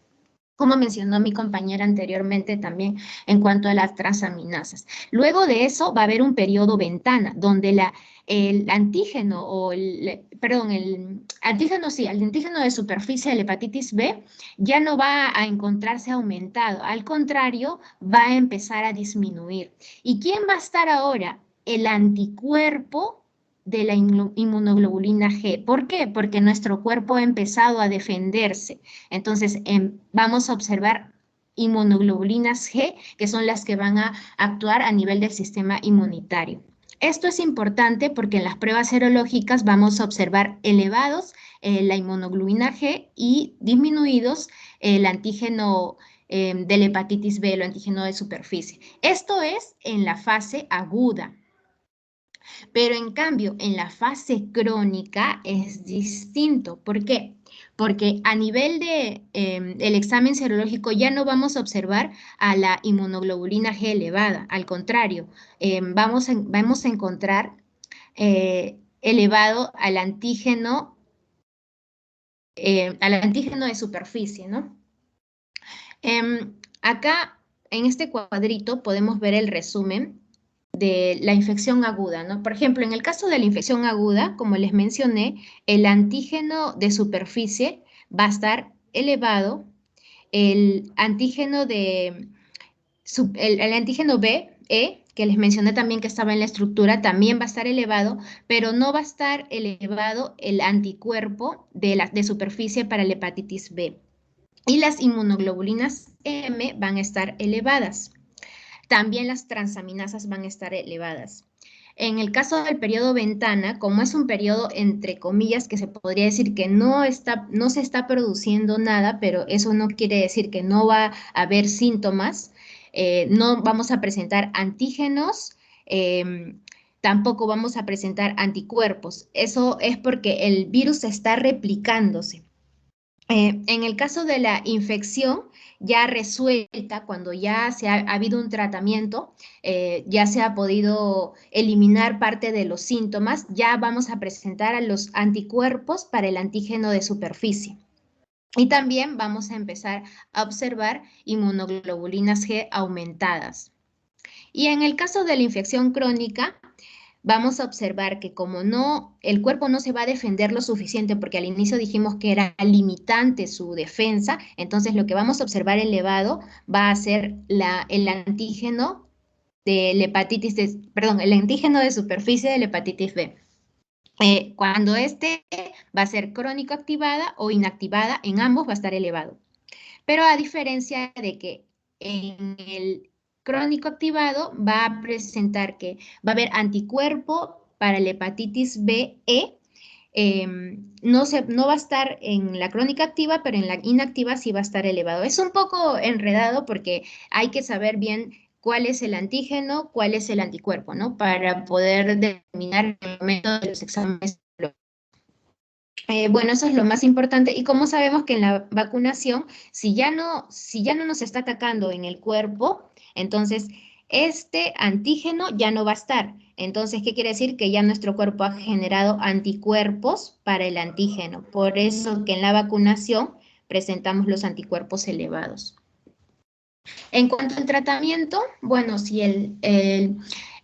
como mencionó mi compañera anteriormente también en cuanto a las transaminasas. Luego de eso va a haber un periodo ventana, donde el antígeno, el antígeno de superficie de la hepatitis B ya no va a encontrarse aumentado, al contrario, va a empezar a disminuir. ¿Y quién va a estar ahora? El anticuerpo de la inmunoglobulina G. ¿Por qué? Porque nuestro cuerpo ha empezado a defenderse. Entonces, vamos a observar inmunoglobulinas G, que son las que van a actuar a nivel del sistema inmunitario. Esto es importante porque en las pruebas serológicas vamos a observar elevados la inmunoglobulina G y disminuidos el antígeno de la hepatitis B, el antígeno de superficie. Esto es en la fase aguda. Pero en cambio, en la fase crónica es distinto. ¿Por qué? Porque a nivel de el examen serológico ya no vamos a observar a la inmunoglobulina G elevada. Al contrario, vamos a encontrar elevado al antígeno de superficie, ¿no? Acá, en este cuadrito, podemos ver el resumen de la infección aguda, ¿no? Por ejemplo, en el caso de la infección aguda, como les mencioné, el antígeno de superficie va a estar elevado, el antígeno el antígeno B, E, que les mencioné también que estaba en la estructura, también va a estar elevado, pero no va a estar elevado el anticuerpo de superficie para la hepatitis B. Y las inmunoglobulinas M van a estar elevadas. También las transaminasas van a estar elevadas. En el caso del periodo ventana, como es un periodo entre comillas que se podría decir que no se está produciendo nada, pero eso no quiere decir que no va a haber síntomas, no vamos a presentar antígenos, tampoco vamos a presentar anticuerpos. Eso es porque el virus está replicándose. En el caso de la infección ya resuelta, cuando ya ha habido un tratamiento, ya se ha podido eliminar parte de los síntomas, ya vamos a presentar a los anticuerpos para el antígeno de superficie. Y también vamos a empezar a observar inmunoglobulinas G aumentadas. Y en el caso de la infección crónica, vamos a observar que como el cuerpo no se va a defender lo suficiente, porque al inicio dijimos que era limitante su defensa, entonces lo que vamos a observar elevado va a ser el antígeno de la el antígeno de superficie de la hepatitis B. Cuando este va a ser crónico activada o inactivada, en ambos va a estar elevado. Pero a diferencia de que en el crónico activado va a presentar que va a haber anticuerpo para la hepatitis B, no va a estar en la crónica activa, pero en la inactiva sí va a estar elevado. Es un poco enredado porque hay que saber bien cuál es el antígeno, cuál es el anticuerpo, ¿no? Para poder determinar el momento de los exámenes. Bueno, eso es lo más importante. Y como sabemos que en la vacunación, si ya no nos está atacando en el cuerpo, entonces este antígeno ya no va a estar. Entonces, ¿qué quiere decir? Que ya nuestro cuerpo ha generado anticuerpos para el antígeno. Por eso que en la vacunación presentamos los anticuerpos elevados. En cuanto al tratamiento, bueno, si el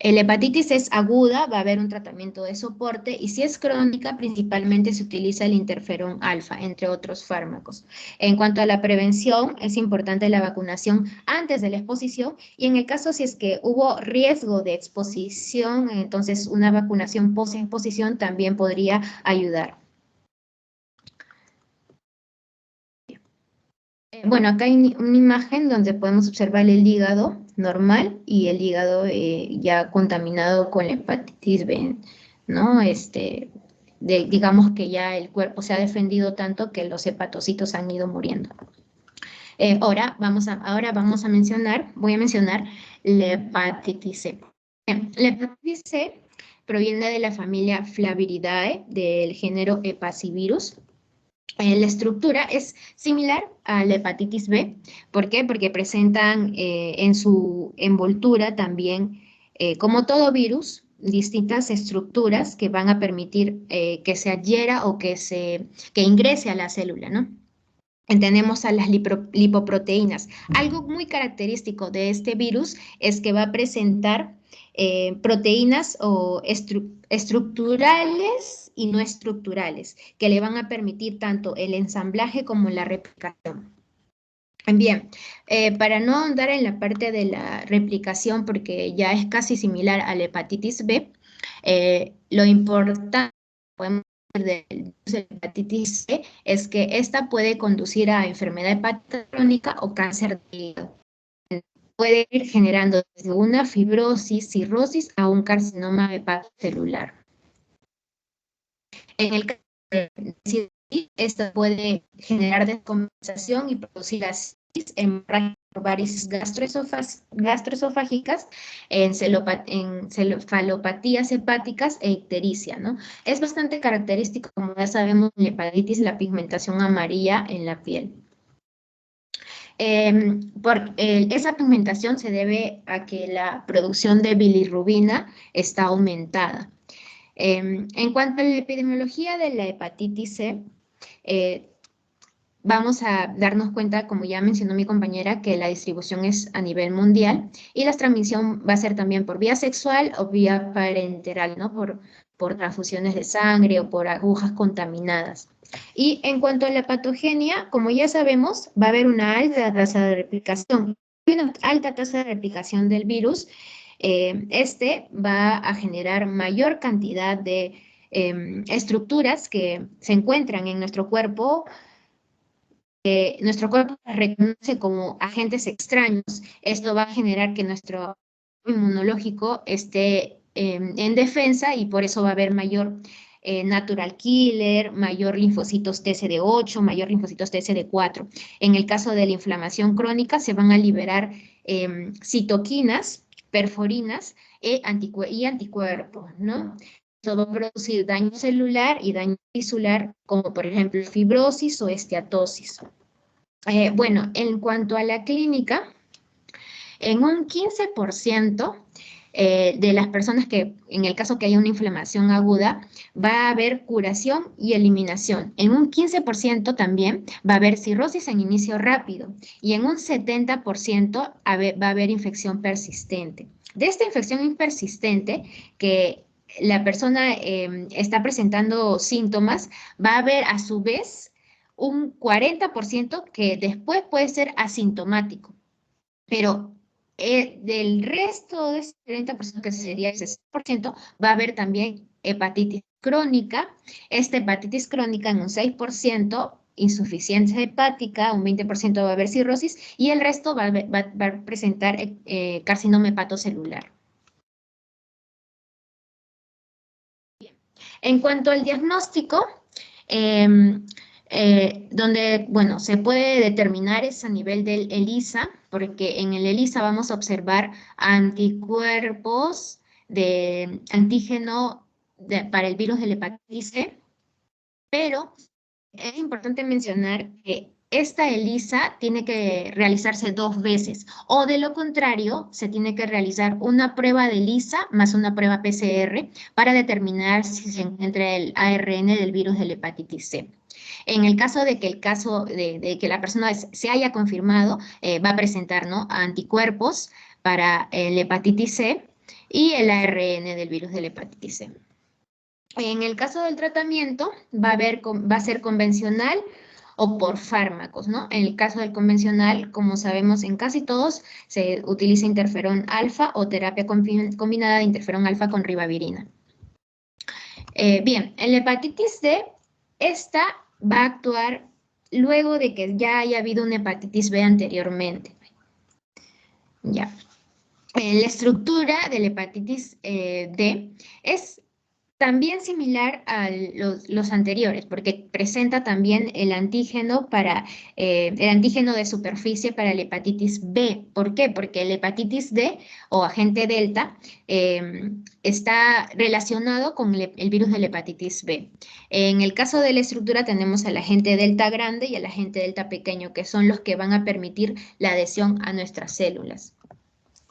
hepatitis es aguda, va a haber un tratamiento de soporte, y si es crónica, principalmente se utiliza el interferón alfa, entre otros fármacos. En cuanto a la prevención, es importante la vacunación antes de la exposición, y en el caso si es que hubo riesgo de exposición, entonces una vacunación post-exposición también podría ayudar. Bueno, acá hay una imagen donde podemos observar el hígado normal y el hígado ya contaminado con la hepatitis B, ¿no? Digamos que ya el cuerpo se ha defendido tanto que los hepatocitos han ido muriendo. Ahora vamos a mencionar, voy a mencionar la hepatitis C. La hepatitis C proviene de la familia Flaviridae del género Hepacivirus. La estructura es similar a la hepatitis B. ¿Por qué? Porque presentan en su envoltura también, como todo virus, distintas estructuras que van a permitir que se adhiera o que ingrese a la célula, ¿no? Tenemos a las lipoproteínas. Algo muy característico de este virus es que va a presentar proteínas o estructurales y no estructurales, que le van a permitir tanto el ensamblaje como la replicación. Bien, para no ahondar en la parte de la replicación, porque ya es casi similar a la hepatitis B, lo importante podemos de la hepatitis C es que esta puede conducir a enfermedad hepática crónica o cáncer de hígado. Puede ir generando desde una fibrosis, cirrosis a un carcinoma hepatocelular. En el caso de esta puede generar descompensación y producir ascitis, hemorragias por varices gastroesofágicas, encefalopatías hepáticas e ictericia, ¿no? Es bastante característico, como ya sabemos, en la hepatitis, la pigmentación amarilla en la piel. Esa pigmentación se debe a que la producción de bilirrubina está aumentada. En cuanto a la epidemiología de la hepatitis C, vamos a darnos cuenta, como ya mencionó mi compañera, que la distribución es a nivel mundial y la transmisión va a ser también por vía sexual o vía parenteral, ¿no? Por transfusiones de sangre o por agujas contaminadas. Y en cuanto a la patogenia, como ya sabemos, va a haber una alta tasa de replicación. Una alta tasa de replicación del virus, va a generar mayor cantidad de estructuras que se encuentran en nuestro cuerpo reconoce como agentes extraños. Esto va a generar que nuestro inmunológico esté en defensa y por eso va a haber mayor natural killer, mayor linfocitos TCD8, mayor linfocitos TCD4. En el caso de la inflamación crónica se van a liberar citoquinas, perforinas y anticuerpos, ¿no? Esto va a producir daño celular y daño tisular, como por ejemplo fibrosis o esteatosis. Bueno, en cuanto a la clínica, en un 15% de las personas que, en el caso que haya una inflamación aguda, va a haber curación y eliminación. En un 15% también va a haber cirrosis en inicio rápido y en un 70% va a haber infección persistente. De esta infección persistente, que la persona está presentando síntomas, va a haber a su vez un 40% que después puede ser asintomático, pero del resto de ese 30%, que sería el 60%, va a haber también hepatitis crónica. Esta hepatitis crónica en un 6%, insuficiencia hepática, un 20% va a haber cirrosis y el resto va a presentar carcinoma hepatocelular. En cuanto al diagnóstico, donde, bueno, se puede determinar es a nivel del ELISA, porque en el ELISA vamos a observar anticuerpos de antígeno para el virus de la hepatitis C, pero es importante mencionar que esta ELISA tiene que realizarse 2 veces, o de lo contrario, se tiene que realizar una prueba de ELISA más una prueba PCR para determinar si se encuentra el ARN del virus de la hepatitis C. En el caso de que la persona se haya confirmado, va a presentar, ¿no?, anticuerpos para la hepatitis C y el ARN del virus de la hepatitis C. En el caso del tratamiento, va a ser convencional o por fármacos, ¿no? En el caso del convencional, como sabemos, en casi todos se utiliza interferón alfa o terapia combinada de interferón alfa con ribavirina. Bien, en la hepatitis D, esta va a actuar luego de que ya haya habido una hepatitis B anteriormente. Ya. La estructura de la hepatitis D es también similar a los anteriores, porque presenta también el antígeno de superficie para la hepatitis B. ¿Por qué? Porque la hepatitis D o agente delta está relacionado con el virus de la hepatitis B. En el caso de la estructura tenemos al agente delta grande y al agente delta pequeño, que son los que van a permitir la adhesión a nuestras células.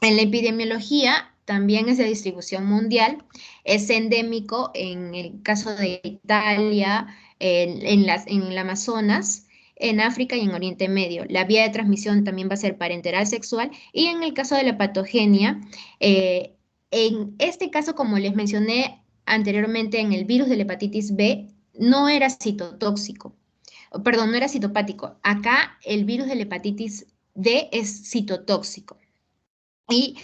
En la epidemiología también es de distribución mundial, es endémico en el caso de Italia, en el Amazonas, en África y en Oriente Medio. La vía de transmisión también va a ser parenteral sexual y en el caso de la patogenia, en este caso, como les mencioné anteriormente, en el virus de la hepatitis B, no era citotóxico, perdón, no era citopático. Acá el virus de la hepatitis D es citotóxico. Y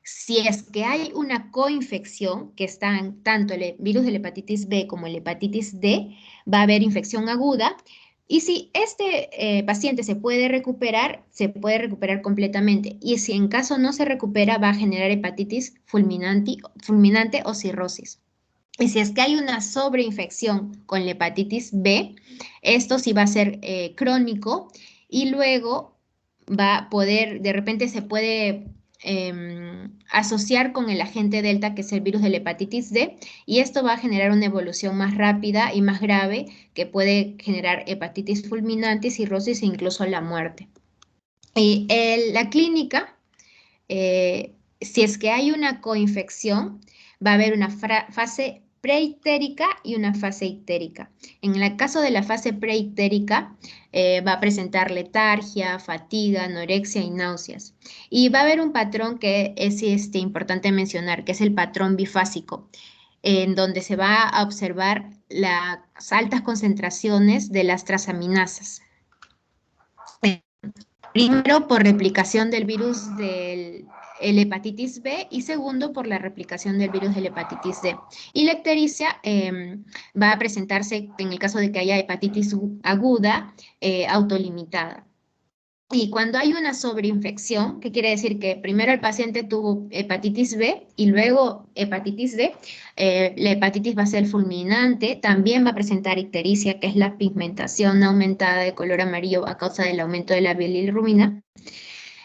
si es que hay una coinfección, que están tanto el virus de la hepatitis B como la hepatitis D, va a haber infección aguda. Y si este paciente se puede recuperar completamente. Y si en caso no se recupera, va a generar hepatitis fulminante o cirrosis. Y si es que hay una sobreinfección con la hepatitis B, esto sí va a ser crónico y luego va a poder, de repente se puede asociar con el agente delta, que es el virus de la hepatitis D, y esto va a generar una evolución más rápida y más grave que puede generar hepatitis fulminante, cirrosis e incluso la muerte. Y la clínica, si es que hay una coinfección, va a haber una fase preictérica y una fase ictérica. En el caso de la fase preictérica, va a presentar letargia, fatiga, anorexia y náuseas. Y va a haber un patrón que es importante mencionar, que es el patrón bifásico, en donde se va a observar las altas concentraciones de las transaminasas. Primero, por replicación del virus del hepatitis B y segundo, por la replicación del virus de la hepatitis D. Y la ictericia va a presentarse en el caso de que haya hepatitis aguda autolimitada. Y cuando hay una sobreinfección, ¿qué quiere decir? Que primero el paciente tuvo hepatitis B y luego hepatitis D, la hepatitis va a ser fulminante, también va a presentar ictericia, que es la pigmentación aumentada de color amarillo a causa del aumento de la bilirrubina.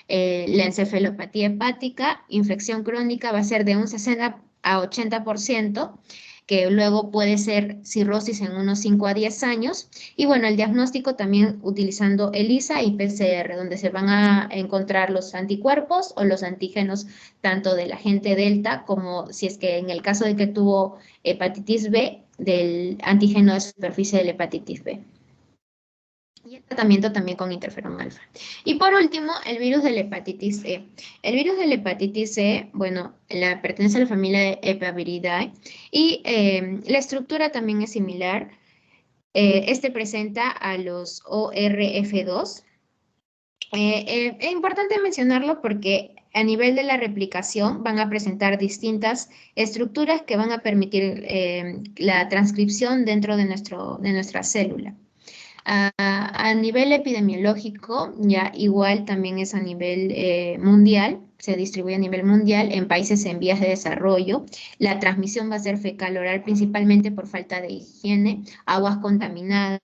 La encefalopatía hepática, infección crónica, va a ser de un 60 a 80%, que luego puede ser cirrosis en unos 5 a 10 años. Y bueno, el diagnóstico también utilizando ELISA y PCR, donde se van a encontrar los anticuerpos o los antígenos tanto del agente delta como, si es que en el caso de que tuvo hepatitis B, del antígeno de superficie de la hepatitis B. Y el tratamiento también con interferón alfa. Y por último, el virus de la hepatitis E. El virus de la hepatitis E, bueno, pertenece a la familia de Hepaviridae y la estructura también es similar. Este presenta a los ORF2. Es importante mencionarlo porque a nivel de la replicación van a presentar distintas estructuras que van a permitir la transcripción dentro de nuestra célula. A nivel epidemiológico, ya igual también es a nivel mundial, se distribuye a nivel mundial en países en vías de desarrollo. La transmisión va a ser fecal-oral principalmente por falta de higiene, aguas contaminadas,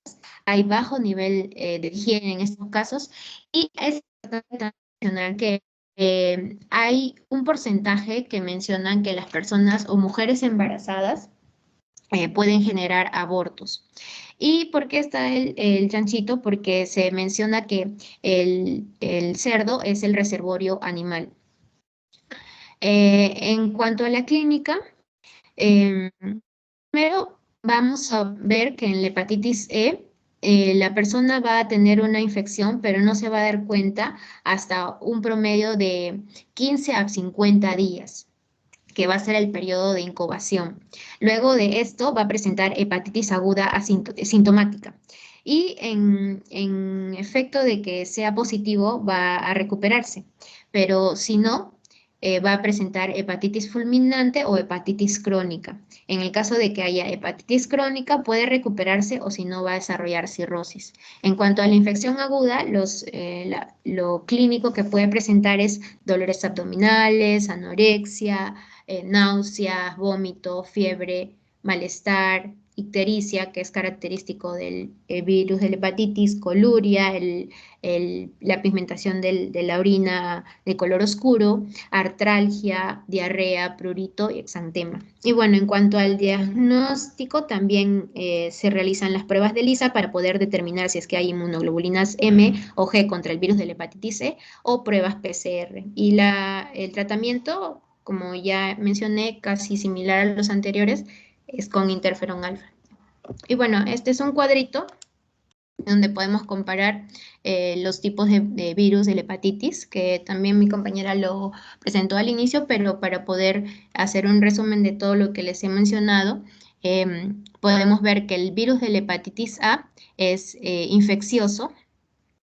hay bajo nivel de higiene en estos casos y es importante mencionar que hay un porcentaje que mencionan que las personas o mujeres embarazadas pueden generar abortos. ¿Y por qué está el chanchito? Porque se menciona que el cerdo es el reservorio animal. En cuanto a la clínica, em, primero vamos a ver que en la hepatitis E, la persona va a tener una infección, pero no se va a dar cuenta hasta un promedio de 15 a 50 días, que va a ser el periodo de incubación. Luego de esto va a presentar hepatitis aguda asintomática. Y en efecto de que sea positivo, va a recuperarse. Pero si no, va a presentar hepatitis fulminante o hepatitis crónica. En el caso de que haya hepatitis crónica, puede recuperarse o si no, va a desarrollar cirrosis. En cuanto a la infección aguda, lo clínico que puede presentar es dolores abdominales, anorexia, náuseas, vómito, fiebre, malestar, ictericia, que es característico del virus de la hepatitis, coluria, la pigmentación de la orina de color oscuro, artralgia, diarrea, prurito y exantema. Y bueno, en cuanto al diagnóstico, también se realizan las pruebas de ELISA para poder determinar si es que hay inmunoglobulinas M o G contra el virus de la hepatitis C o pruebas PCR. Y el tratamiento, como ya mencioné, casi similar a los anteriores, es con interferón alfa. Y bueno, este es un cuadrito donde podemos comparar los tipos de virus de la hepatitis, que también mi compañera lo presentó al inicio, pero para poder hacer un resumen de todo lo que les he mencionado, podemos ver que el virus de la hepatitis A es infeccioso,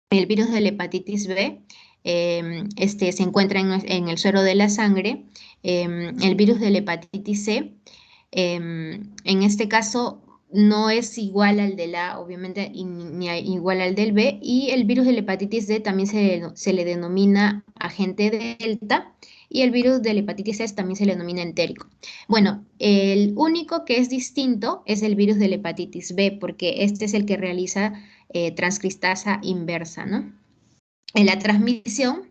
el virus de la hepatitis B se encuentra en el suero de la sangre, el virus de la hepatitis C, en este caso no es igual al de la, obviamente, ni igual al del B, y el virus de la hepatitis D también se le denomina agente delta, y el virus de la hepatitis C también se le denomina entérico. Bueno, el único que es distinto es el virus de la hepatitis B, porque este es el que realiza transcriptasa inversa, ¿no? En la transmisión,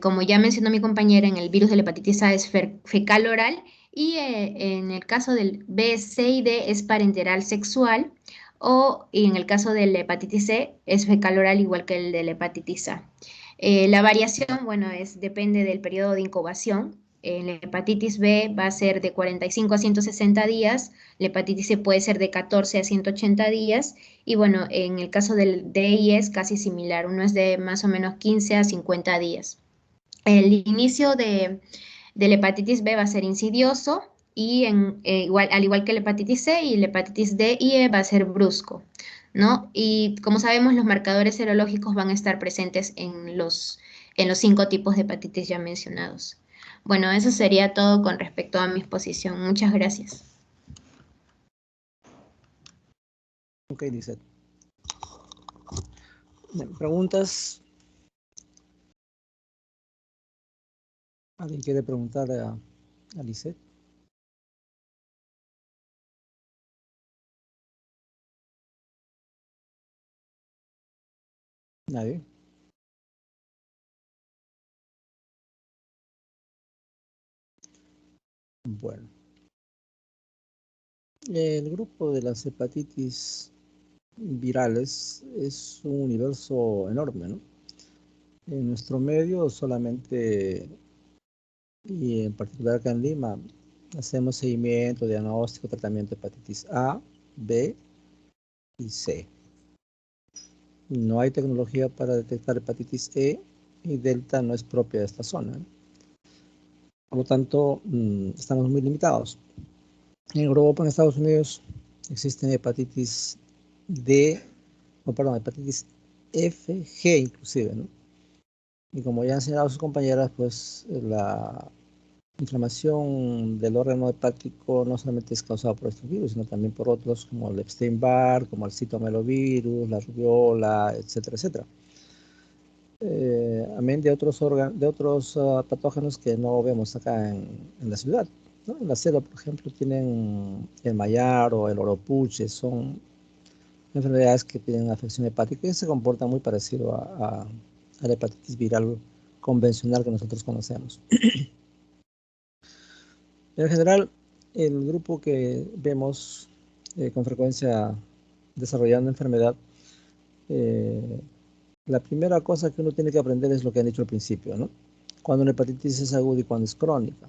como ya mencionó mi compañera, en el virus de la hepatitis A es fecal oral y en el caso del B, C y D es parenteral sexual y en el caso de la hepatitis C es fecal oral igual que el de la hepatitis A. La variación, bueno, depende del periodo de incubación. La hepatitis B va a ser de 45 a 160 días, la hepatitis C puede ser de 14 a 180 días y bueno, en el caso del DI es casi similar, uno es de más o menos 15 a 50 días. El inicio de la hepatitis B va a ser insidioso y al igual que la hepatitis C y la hepatitis D y E va a ser brusco, ¿no? Y como sabemos, los marcadores serológicos van a estar presentes en los 5 tipos de hepatitis ya mencionados. Bueno, eso sería todo con respecto a mi exposición. Muchas gracias. Ok, Lizeth. ¿Preguntas? ¿Alguien quiere preguntar a Lizeth? ¿Nadie? Bueno. El grupo de las hepatitis virales es un universo enorme, ¿no? En nuestro medio solamente, y en particular acá en Lima, hacemos seguimiento, diagnóstico, tratamiento de hepatitis A, B y C. No hay tecnología para detectar hepatitis E y delta no es propia de esta zona. Por lo tanto, estamos muy limitados. En Europa, en Estados Unidos, existen hepatitis hepatitis F, G inclusive, ¿no? Y como ya han señalado sus compañeras, pues la inflamación del órgano hepático no solamente es causada por estos virus, sino también por otros como el Epstein-Barr, como el citomelovirus, la rubiola, etcétera, etcétera. Amén de otros patógenos que no vemos acá en la ciudad, ¿no? En la selva, por ejemplo, tienen el mayar o el oropuche, son enfermedades que tienen afección hepática y se comportan muy parecido a la hepatitis viral convencional que nosotros conocemos. En general, el grupo que vemos con frecuencia desarrollando enfermedad, la primera cosa que uno tiene que aprender es lo que han dicho al principio, ¿no? Cuando una hepatitis es aguda y cuando es crónica.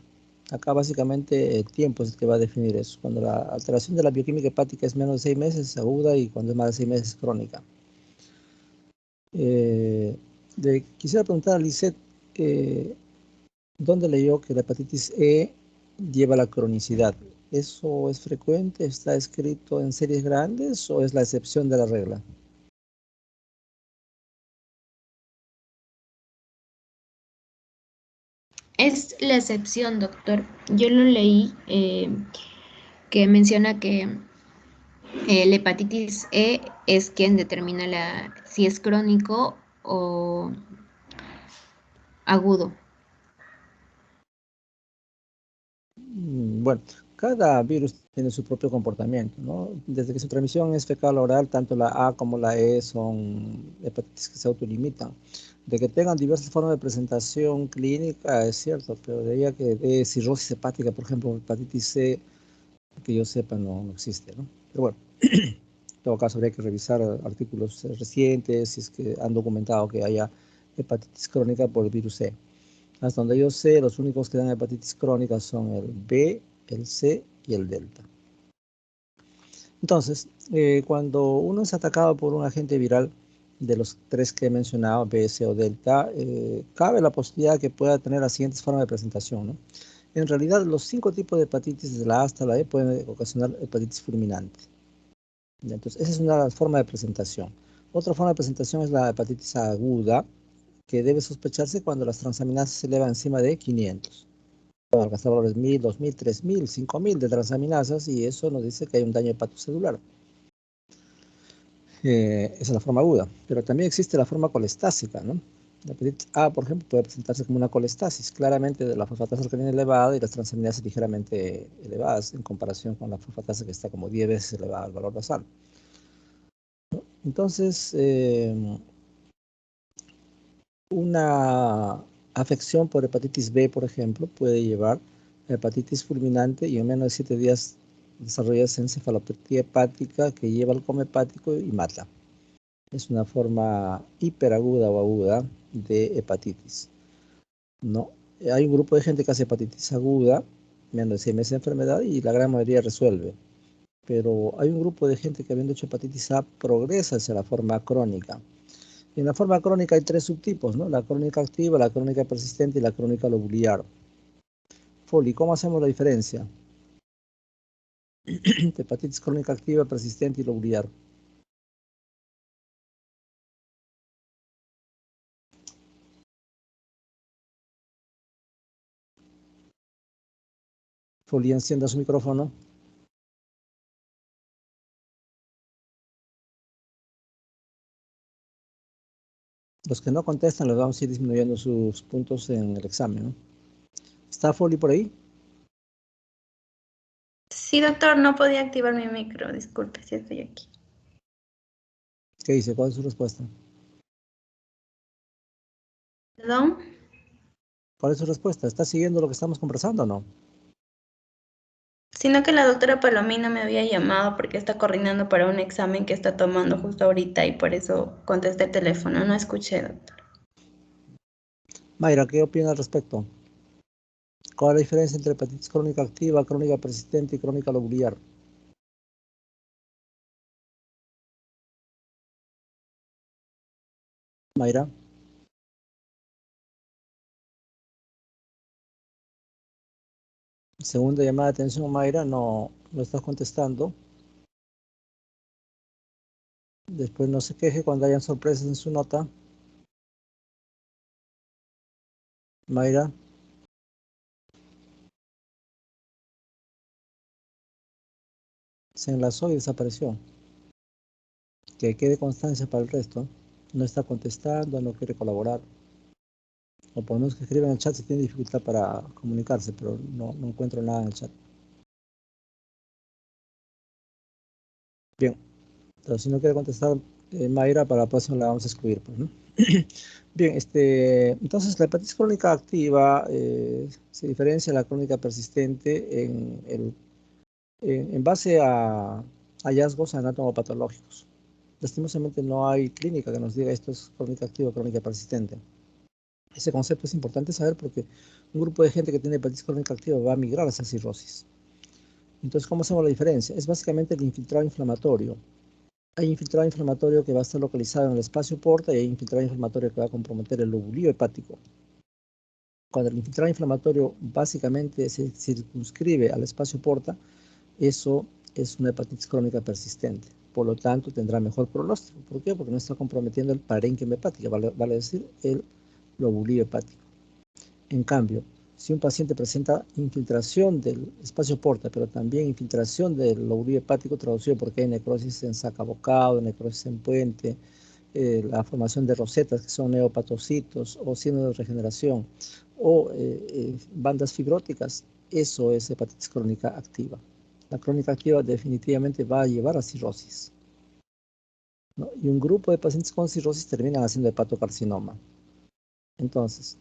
Acá básicamente el tiempo es el que va a definir eso. Cuando la alteración de la bioquímica hepática es menos de 6 meses es aguda y cuando es más de 6 meses es crónica. Quisiera preguntar a Lisette, ¿dónde leyó que la hepatitis E lleva la cronicidad? ¿Eso es frecuente? ¿Está escrito en series grandes o es la excepción de la regla? Es la excepción, doctor. Yo lo leí que menciona que la hepatitis E es quien determina si es crónico o agudo. Bueno, cada virus tiene su propio comportamiento, ¿no? Desde que su transmisión es fecal oral, tanto la A como la E son hepatitis que se autolimitan. De que tengan diversas formas de presentación clínica, es cierto, pero de ahí a que de cirrosis hepática, por ejemplo, hepatitis C, que yo sepa, no existe, ¿no? Pero bueno, en todo caso habría que revisar artículos recientes, si es que han documentado que haya hepatitis crónica por el virus C. Hasta donde yo sé, los únicos que dan hepatitis crónica son el B, el C y el delta. Entonces, cuando uno es atacado por un agente viral de los 3 que he mencionado, B, C o delta, cabe la posibilidad que pueda tener las siguientes formas de presentación, ¿no? En realidad, los 5 tipos de hepatitis, desde la A hasta la E, pueden ocasionar hepatitis fulminante. Entonces, esa es una forma de presentación. Otra forma de presentación es la hepatitis aguda, que debe sospecharse cuando las transaminasas se elevan encima de 500. Pueden alcanzar valores 1000, 2000, 3000, 5000 de transaminasas y eso nos dice que hay un daño hepatocelular. Esa es la forma aguda, pero también existe la forma colestásica, ¿no? La hepatitis A, por ejemplo, puede presentarse como una colestasis, claramente de la fosfatasa alcalina elevada y las transaminasas ligeramente elevadas en comparación con la fosfatasa que está como 10 veces elevada al valor basal. Entonces, una afección por hepatitis B, por ejemplo, puede llevar a hepatitis fulminante y en menos de 7 días desarrollarse encefalopatía hepática que lleva al coma hepático y mata. Es una forma hiperaguda o aguda de hepatitis. No, hay un grupo de gente que hace hepatitis aguda, menos de 6 meses de enfermedad y la gran mayoría resuelve. Pero hay un grupo de gente que habiendo hecho hepatitis A progresa hacia la forma crónica. En la forma crónica hay 3 subtipos, ¿no? La crónica activa, la crónica persistente y la crónica lobular. Foli, ¿cómo hacemos la diferencia? Hepatitis crónica activa, persistente y lobular. Foli, encienda su micrófono. Los que no contestan les vamos a ir disminuyendo sus puntos en el examen, ¿no? ¿Está Foli por ahí? Sí, doctor, no podía activar mi micro. Disculpe si estoy aquí. ¿Qué dice? ¿Cuál es su respuesta? ¿Perdón? ¿Cuál es su respuesta? ¿Está siguiendo lo que estamos conversando o no? Sino que la doctora Palomino me había llamado porque está coordinando para un examen que está tomando justo ahorita y por eso contesté el teléfono. No escuché, doctor. Mayra, ¿qué opina al respecto? ¿Cuál es la diferencia entre hepatitis crónica activa, crónica persistente y crónica lobular? Mayra. Segunda llamada de atención, Mayra, no estás contestando. Después no se queje cuando hayan sorpresas en su nota. Mayra. Se enlazó y desapareció. Que quede constancia para el resto. No está contestando, no quiere colaborar. O por lo menos que escriba en el chat si tiene dificultad para comunicarse, pero no encuentro nada en el chat. Bien, pero si no quiere contestar Mayra, para la próxima la vamos a excluir, pues, ¿no? Bien, entonces la hepatitis crónica activa se diferencia de la crónica persistente en base a hallazgos anatomopatológicos. Lastimosamente no hay clínica que nos diga esto es crónica activa o crónica persistente. Ese concepto es importante saber porque un grupo de gente que tiene hepatitis crónica activa va a migrar hacia cirrosis. Entonces, ¿cómo hacemos la diferencia? Es básicamente el infiltrado inflamatorio. Hay infiltrado inflamatorio que va a estar localizado en el espacio porta y hay infiltrado inflamatorio que va a comprometer el lobulillo hepático. Cuando el infiltrado inflamatorio básicamente se circunscribe al espacio porta, eso es una hepatitis crónica persistente. Por lo tanto, tendrá mejor pronóstico. ¿Por qué? Porque no está comprometiendo el parénquima hepático, vale decir, el lobulillo hepático. En cambio, si un paciente presenta infiltración del espacio porta, pero también infiltración del lobulillo hepático, traducido porque hay necrosis en sacabocado, necrosis en puente, la formación de rosetas que son neopatocitos o signos de regeneración o bandas fibróticas, eso es hepatitis crónica activa. La crónica activa definitivamente va a llevar a cirrosis, ¿no? Y un grupo de pacientes con cirrosis terminan haciendo hepatocarcinoma. Entonces,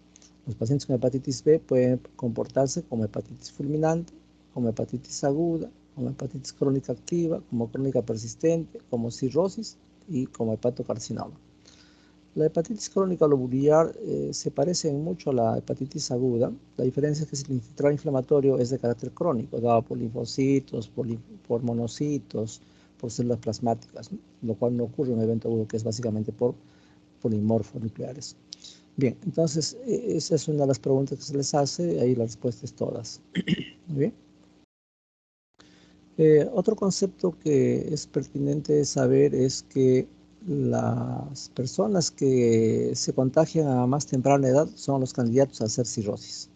los pacientes con hepatitis B pueden comportarse como hepatitis fulminante, como hepatitis aguda, como hepatitis crónica activa, como crónica persistente, como cirrosis y como hepatocarcinoma. La hepatitis crónica lobular se parece mucho a la hepatitis aguda. La diferencia es que el infiltrado inflamatorio es de carácter crónico, dado por linfocitos, por monocitos, por células plasmáticas, ¿no? Lo cual no ocurre en un evento agudo que es básicamente por polimorfos nucleares. Bien, entonces esa es una de las preguntas que se les hace, ahí las respuestas todas. Muy bien. Otro concepto que es pertinente saber es que las personas que se contagian a más temprana edad son los candidatos a hacer cirrosis.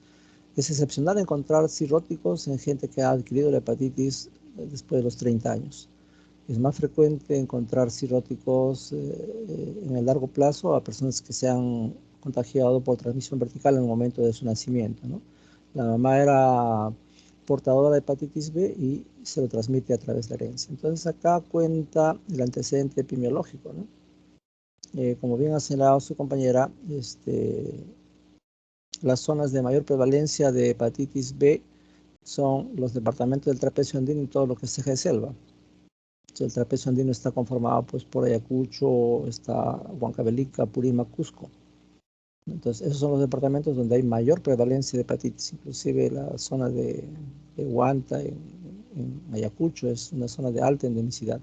Es excepcional encontrar cirróticos en gente que ha adquirido la hepatitis después de los 30 años. Es más frecuente encontrar cirróticos en el largo plazo a personas que se han contagiado por transmisión vertical en el momento de su nacimiento, ¿no? La mamá era portadora de hepatitis B y se lo transmite a través de la herencia. Entonces acá cuenta el antecedente epidemiológico, ¿no? Como bien ha señalado su compañera, las zonas de mayor prevalencia de hepatitis B son los departamentos del trapecio andino y todo lo que es ceja de selva. Entonces, el trapecio andino está conformado pues, por Ayacucho, está Huancavelica, Purímac, Cusco. Entonces, esos son los departamentos donde hay mayor prevalencia de hepatitis. Inclusive la zona de Huanta, en Ayacucho, es una zona de alta endemicidad.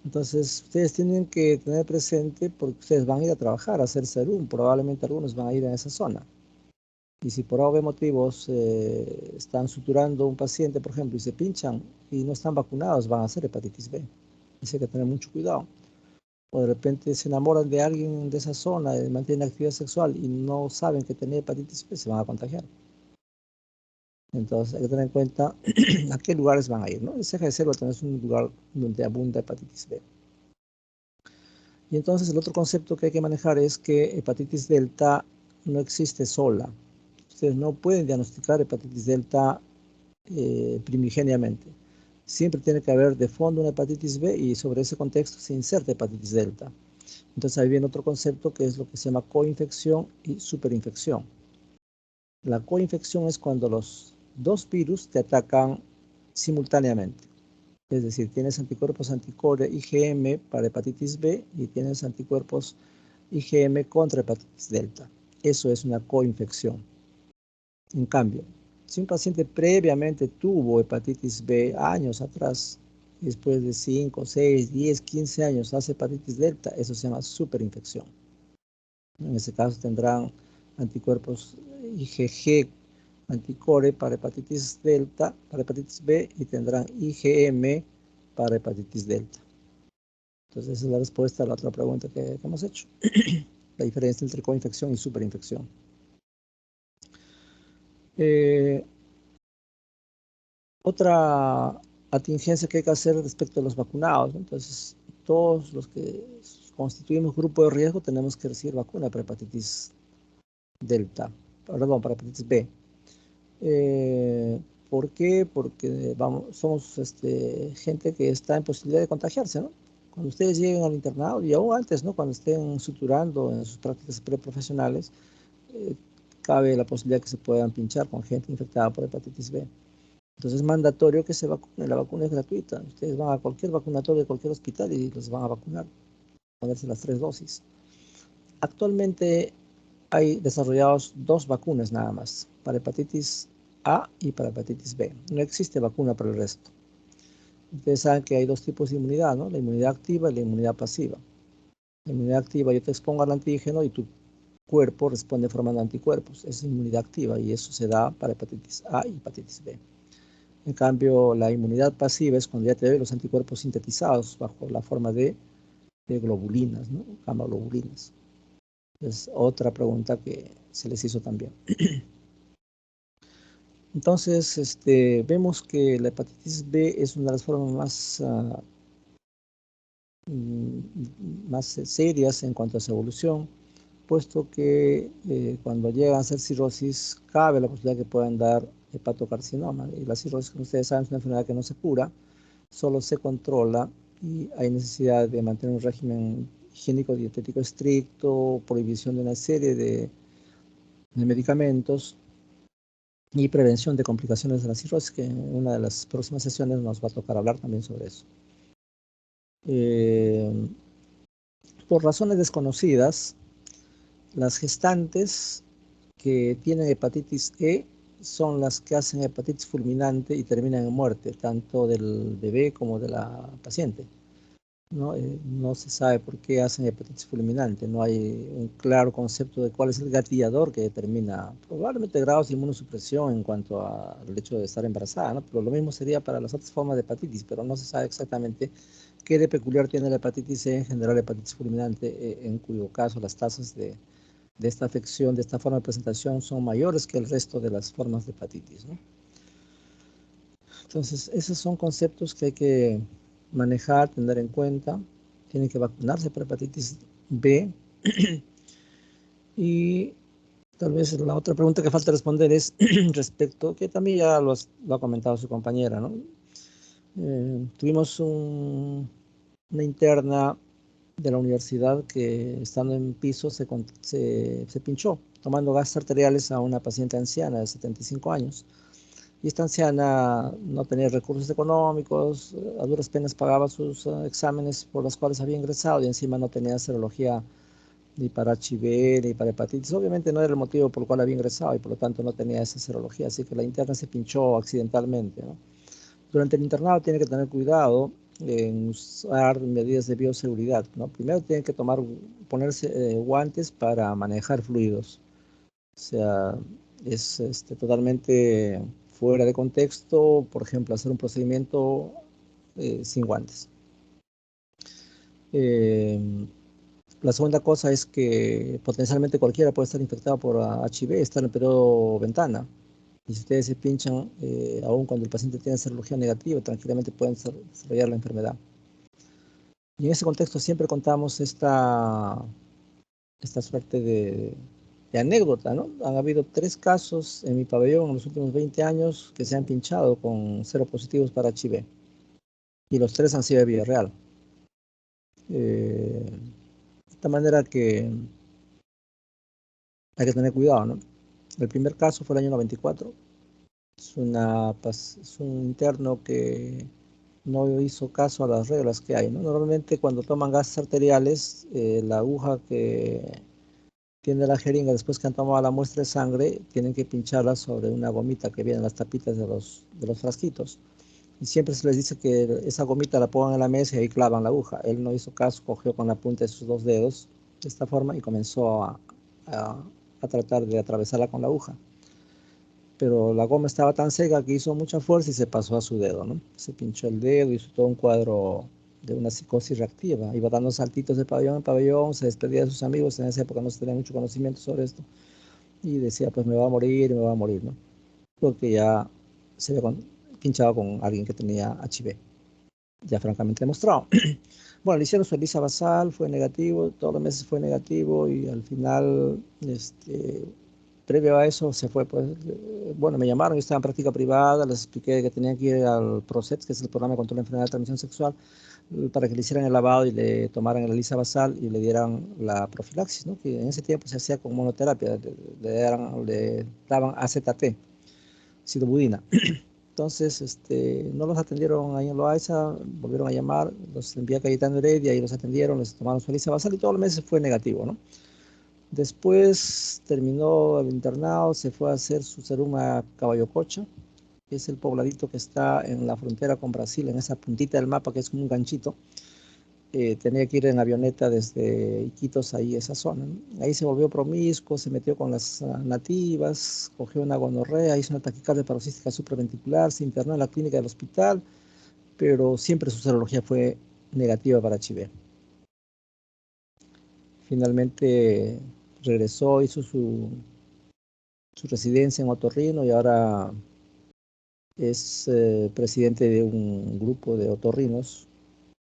Entonces, ustedes tienen que tener presente porque ustedes van a ir a trabajar, a hacer serum. Probablemente algunos van a ir a esa zona. Y si por algún motivo están suturando un paciente, por ejemplo, y se pinchan y no están vacunados, van a hacer hepatitis B. Así que tener mucho cuidado. O de repente se enamoran de alguien de esa zona, mantienen actividad sexual y no saben que tiene hepatitis B, se van a contagiar. Entonces hay que tener en cuenta a qué lugares van a ir, ¿no? El ceja de selva también es un lugar donde abunda hepatitis B. Y entonces el otro concepto que hay que manejar es que hepatitis delta no existe sola. Ustedes no pueden diagnosticar hepatitis delta primigeniamente. Siempre tiene que haber de fondo una hepatitis B y sobre ese contexto se inserta hepatitis delta. Entonces ahí viene otro concepto que es lo que se llama coinfección y superinfección. La coinfección es cuando los dos virus te atacan simultáneamente. Es decir, tienes anticuerpos anticore IgM para hepatitis B y tienes anticuerpos IgM contra hepatitis delta. Eso es una coinfección. En cambio, si un paciente previamente tuvo hepatitis B años atrás, después de 5, 6, 10, 15 años hace hepatitis delta, eso se llama superinfección. En ese caso tendrán anticuerpos IgG anticore para hepatitis delta, para hepatitis B, y tendrán IgM para hepatitis delta. Entonces esa es la respuesta a la otra pregunta que hemos hecho. La diferencia entre coinfección y superinfección. Otra atingencia que hay que hacer respecto a los vacunados, ¿no? Entonces, todos los que constituimos grupo de riesgo tenemos que recibir vacuna para hepatitis delta, perdón, para hepatitis B. ¿Por qué? Porque somos gente que está en posibilidad de contagiarse, ¿no? Cuando ustedes lleguen al internado, y aún antes, ¿no? Cuando estén suturando en sus prácticas preprofesionales, cabe la posibilidad que se puedan pinchar con gente infectada por hepatitis B. Entonces es mandatorio que se vacune, la vacuna es gratuita. Ustedes van a cualquier vacunatorio de cualquier hospital y los van a vacunar, ponerse las 3 dosis. Actualmente hay desarrollados 2 vacunas nada más, para hepatitis A y para hepatitis B. No existe vacuna para el resto. Ustedes saben que hay 2 tipos de inmunidad, ¿no? La inmunidad activa y la inmunidad pasiva. La inmunidad activa, yo te expongo al antígeno y tu cuerpo responde formando anticuerpos. Esa es inmunidad activa y eso se da para hepatitis A y hepatitis B. En cambio, la inmunidad pasiva es cuando ya te doy los anticuerpos sintetizados bajo la forma de globulinas, ¿no? Gamma-globulinas. Es otra pregunta que se les hizo también. Entonces, vemos que la hepatitis B es una de las formas más serias en cuanto a su evolución, puesto que cuando llegan a ser cirrosis, cabe la posibilidad que puedan dar hepatocarcinoma. Y la cirrosis, como ustedes saben, es una enfermedad que no se cura, solo se controla y hay necesidad de mantener un régimen higiénico dietético estricto, prohibición de una serie de medicamentos y prevención de complicaciones de la cirrosis, que en una de las próximas sesiones nos va a tocar hablar también sobre eso. Por razones desconocidas, las gestantes que tienen hepatitis E son las que hacen hepatitis fulminante y terminan en muerte, tanto del bebé como de la paciente. No se sabe por qué hacen hepatitis fulminante, no hay un claro concepto de cuál es el gatillador que determina, probablemente grados de inmunosupresión en cuanto al hecho de estar embarazada, ¿no? Pero lo mismo sería para las otras formas de hepatitis, pero no se sabe exactamente qué de peculiar tiene la hepatitis C, en general hepatitis fulminante, en cuyo caso las tasas de esta afección, de esta forma de presentación, son mayores que el resto de las formas de hepatitis, ¿no? Entonces, esos son conceptos que hay que manejar, tener en cuenta. Tienen que vacunarse para hepatitis B. Y tal vez la otra pregunta que falta responder es respecto, que también ya lo ha comentado su compañera, ¿no? Tuvimos una interna de la universidad que estando en piso se pinchó tomando gases arteriales a una paciente anciana de 75 años. Y esta anciana no tenía recursos económicos, a duras penas pagaba sus exámenes por los cuales había ingresado y encima no tenía serología ni para HIV ni para hepatitis. Obviamente no era el motivo por el cual había ingresado y por lo tanto no tenía esa serología, así que la interna se pinchó accidentalmente, ¿no? Durante el internado tiene que tener cuidado en usar medidas de bioseguridad, ¿no? Primero tiene que ponerse guantes para manejar fluidos. O sea, es totalmente fuera de contexto, por ejemplo, hacer un procedimiento sin guantes. La segunda cosa es que potencialmente cualquiera puede estar infectado por HIV, estar en el periodo ventana. Y si ustedes se pinchan, aun cuando el paciente tiene serología negativa, tranquilamente pueden desarrollar la enfermedad. Y en ese contexto siempre contamos esta suerte de anécdota, ¿no? Han habido 3 casos en mi pabellón en los últimos 20 años que se han pinchado con seropositivos para HIV. Y los 3 han sido de Villarreal. De esta manera que hay que tener cuidado, ¿no? El primer caso fue el año 94. Es un interno que no hizo caso a las reglas que hay, ¿no? Normalmente cuando toman gases arteriales, la aguja que tiene la jeringa después que han tomado la muestra de sangre, tienen que pincharla sobre una gomita que viene en las tapitas de los frasquitos. Y siempre se les dice que esa gomita la pongan en la mesa y ahí clavan la aguja. Él no hizo caso, cogió con la punta de sus 2 dedos de esta forma y comenzó a tratar de atravesarla con la aguja. Pero la goma estaba tan seca que hizo mucha fuerza y se pasó a su dedo, ¿no? Se pinchó el dedo, hizo todo un cuadro de una psicosis reactiva. Iba dando saltitos de pabellón en pabellón, se despedía de sus amigos. En esa época no se tenía mucho conocimiento sobre esto. Y decía, pues me va a morir, ¿no? Porque ya se había pinchado con alguien que tenía HIV. Ya francamente demostrado. Bueno, le hicieron su ELISA basal, fue negativo, todos los meses fue negativo y al final, previo a eso se fue, pues, bueno, me llamaron, yo estaba en práctica privada, les expliqué que tenía que ir al PROCET, que es el programa de control de enfermedad de transmisión sexual, para que le hicieran el lavado y le tomaran el ELISA basal y le dieran la profilaxis, ¿no? Que en ese tiempo se hacía con monoterapia, le daban AZT, sidobudina. Entonces, no los atendieron ahí en Loaiza, volvieron a llamar, los envié a Cayetano Heredia y los atendieron, les tomaron su ELISA basal y todos los meses fue negativo, ¿no? Después terminó el internado, se fue a hacer su serum a Caballococha, que es el pobladito que está en la frontera con Brasil, en esa puntita del mapa que es como un ganchito. Tenía que ir en avioneta desde Iquitos ahí, esa zona, ¿no? Ahí se volvió promiscuo, se metió con las nativas, cogió una gonorrea, hizo una taquicardia paroxística supraventricular, se internó en la clínica del hospital, pero siempre su serología fue negativa para HIV. Finalmente regresó, hizo su residencia en Otorrino y ahora es presidente de un grupo de otorrinos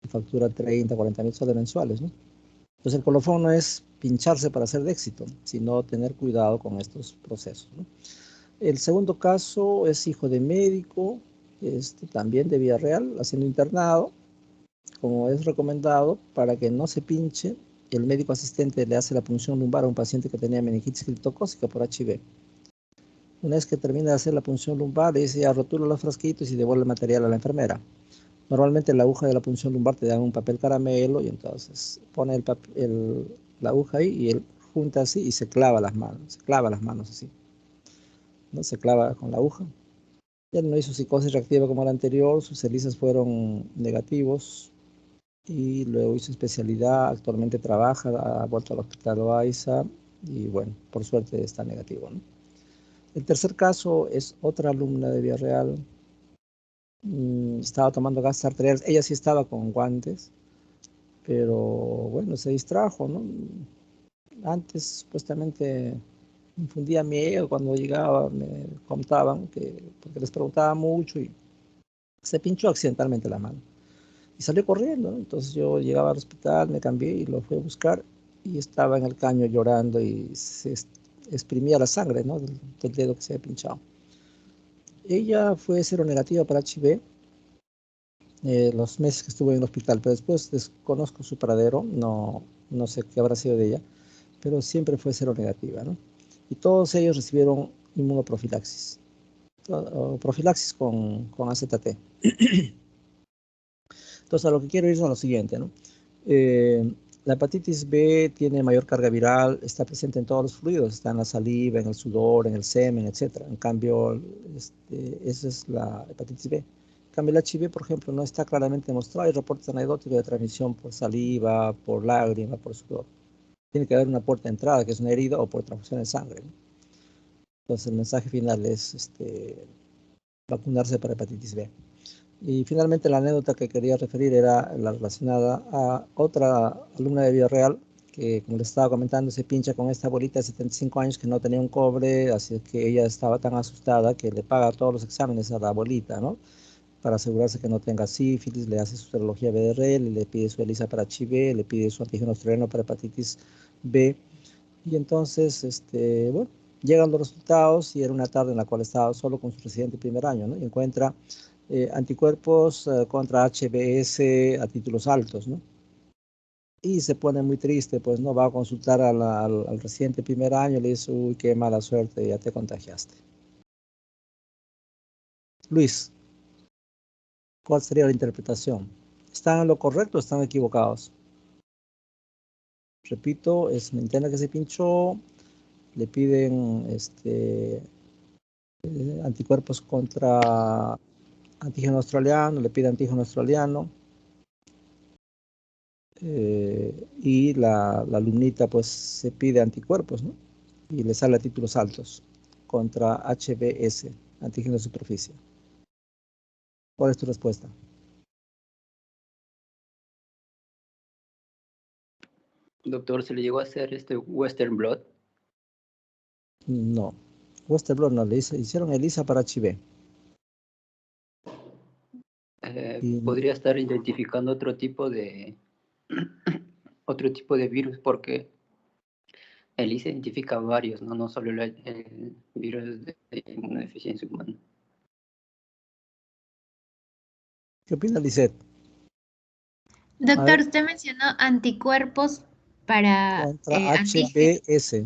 que factura 30, 40 mil soles mensuales, ¿no? Entonces el colofón no es pincharse para ser de éxito, sino tener cuidado con estos procesos, ¿no? El segundo caso es hijo de médico, también de Villarreal, haciendo internado, como es recomendado, para que no se pinche. El médico asistente le hace la punción lumbar a un paciente que tenía meningitis criptocócica por HIV. Una vez que termina de hacer la punción lumbar, le dice, ya rotula los frasquitos y devuelve el material a la enfermera. Normalmente la aguja de la punción lumbar te dan un papel caramelo y entonces pone la aguja ahí y él junta así y se clava las manos así, ¿no? Se clava con la aguja. Él no hizo psicosis reactiva como la anterior, sus ELISAs fueron negativos y luego hizo especialidad, actualmente trabaja, ha vuelto al hospital Loaiza y bueno, por suerte está negativo, ¿no? El tercer caso es otra alumna de Villarreal, estaba tomando gases arteriales, ella sí estaba con guantes, pero bueno, se distrajo, ¿no? Antes supuestamente infundía miedo cuando llegaba, me contaban porque les preguntaba mucho y se pinchó accidentalmente la mano y salió corriendo, ¿no? Entonces yo llegaba al hospital, me cambié y lo fui a buscar y estaba en el caño llorando y se exprimía la sangre, ¿no? del dedo que se había pinchado. Ella fue seronegativa para HIV los meses que estuve en el hospital, pero después desconozco su paradero, no sé qué habrá sido de ella, pero siempre fue seronegativa, ¿no? Y todos ellos recibieron inmunoprofilaxis, o profilaxis con AZT. Entonces, a lo que quiero ir es a lo siguiente, ¿no? La hepatitis B tiene mayor carga viral, está presente en todos los fluidos, está en la saliva, en el sudor, en el semen, etc. En cambio, esa es la hepatitis B. En cambio, el HIV, por ejemplo, no está claramente demostrado. Hay reportes anecdóticos de transmisión por saliva, por lágrima, por sudor. Tiene que haber una puerta de entrada, que es una herida, o por transfusión de sangre, ¿no? Entonces, el mensaje final es vacunarse para hepatitis B. Y finalmente la anécdota que quería referir era la relacionada a otra alumna de Villarreal que, como les estaba comentando, se pincha con esta abuelita de 75 años que no tenía un cobre, así que ella estaba tan asustada que le paga todos los exámenes a la abuelita, ¿no? Para asegurarse que no tenga sífilis, le hace su serología BDRL, le pide su ELISA para HIV, le pide su antígeno australiano para hepatitis B. Y entonces, bueno, llegan los resultados y era una tarde en la cual estaba solo con su residente primer año, ¿no? Y encuentra anticuerpos contra HBS a títulos altos, ¿no? Y se pone muy triste, pues no va a consultar al residente primer año, le dice, uy, qué mala suerte, ya te contagiaste. Luis, ¿cuál sería la interpretación? ¿Están en lo correcto o están equivocados? Repito, es mentira que se pinchó, le piden anticuerpos contra antígeno australiano, le pide antígeno australiano, y la alumnita pues se pide anticuerpos, ¿no? Y le sale a títulos altos contra HBS, antígeno de superficie. ¿Cuál es tu respuesta? Doctor, ¿se le llegó a hacer Western Blot? No. Western Blot no, le hicieron ELISA para HIV. Podría estar identificando otro tipo de virus, porque ELISA identifica varios, no solo el virus de inmunodeficiencia humana. ¿Qué opina Lisette? Doctor, usted mencionó anticuerpos para Contra antígenos. HBS,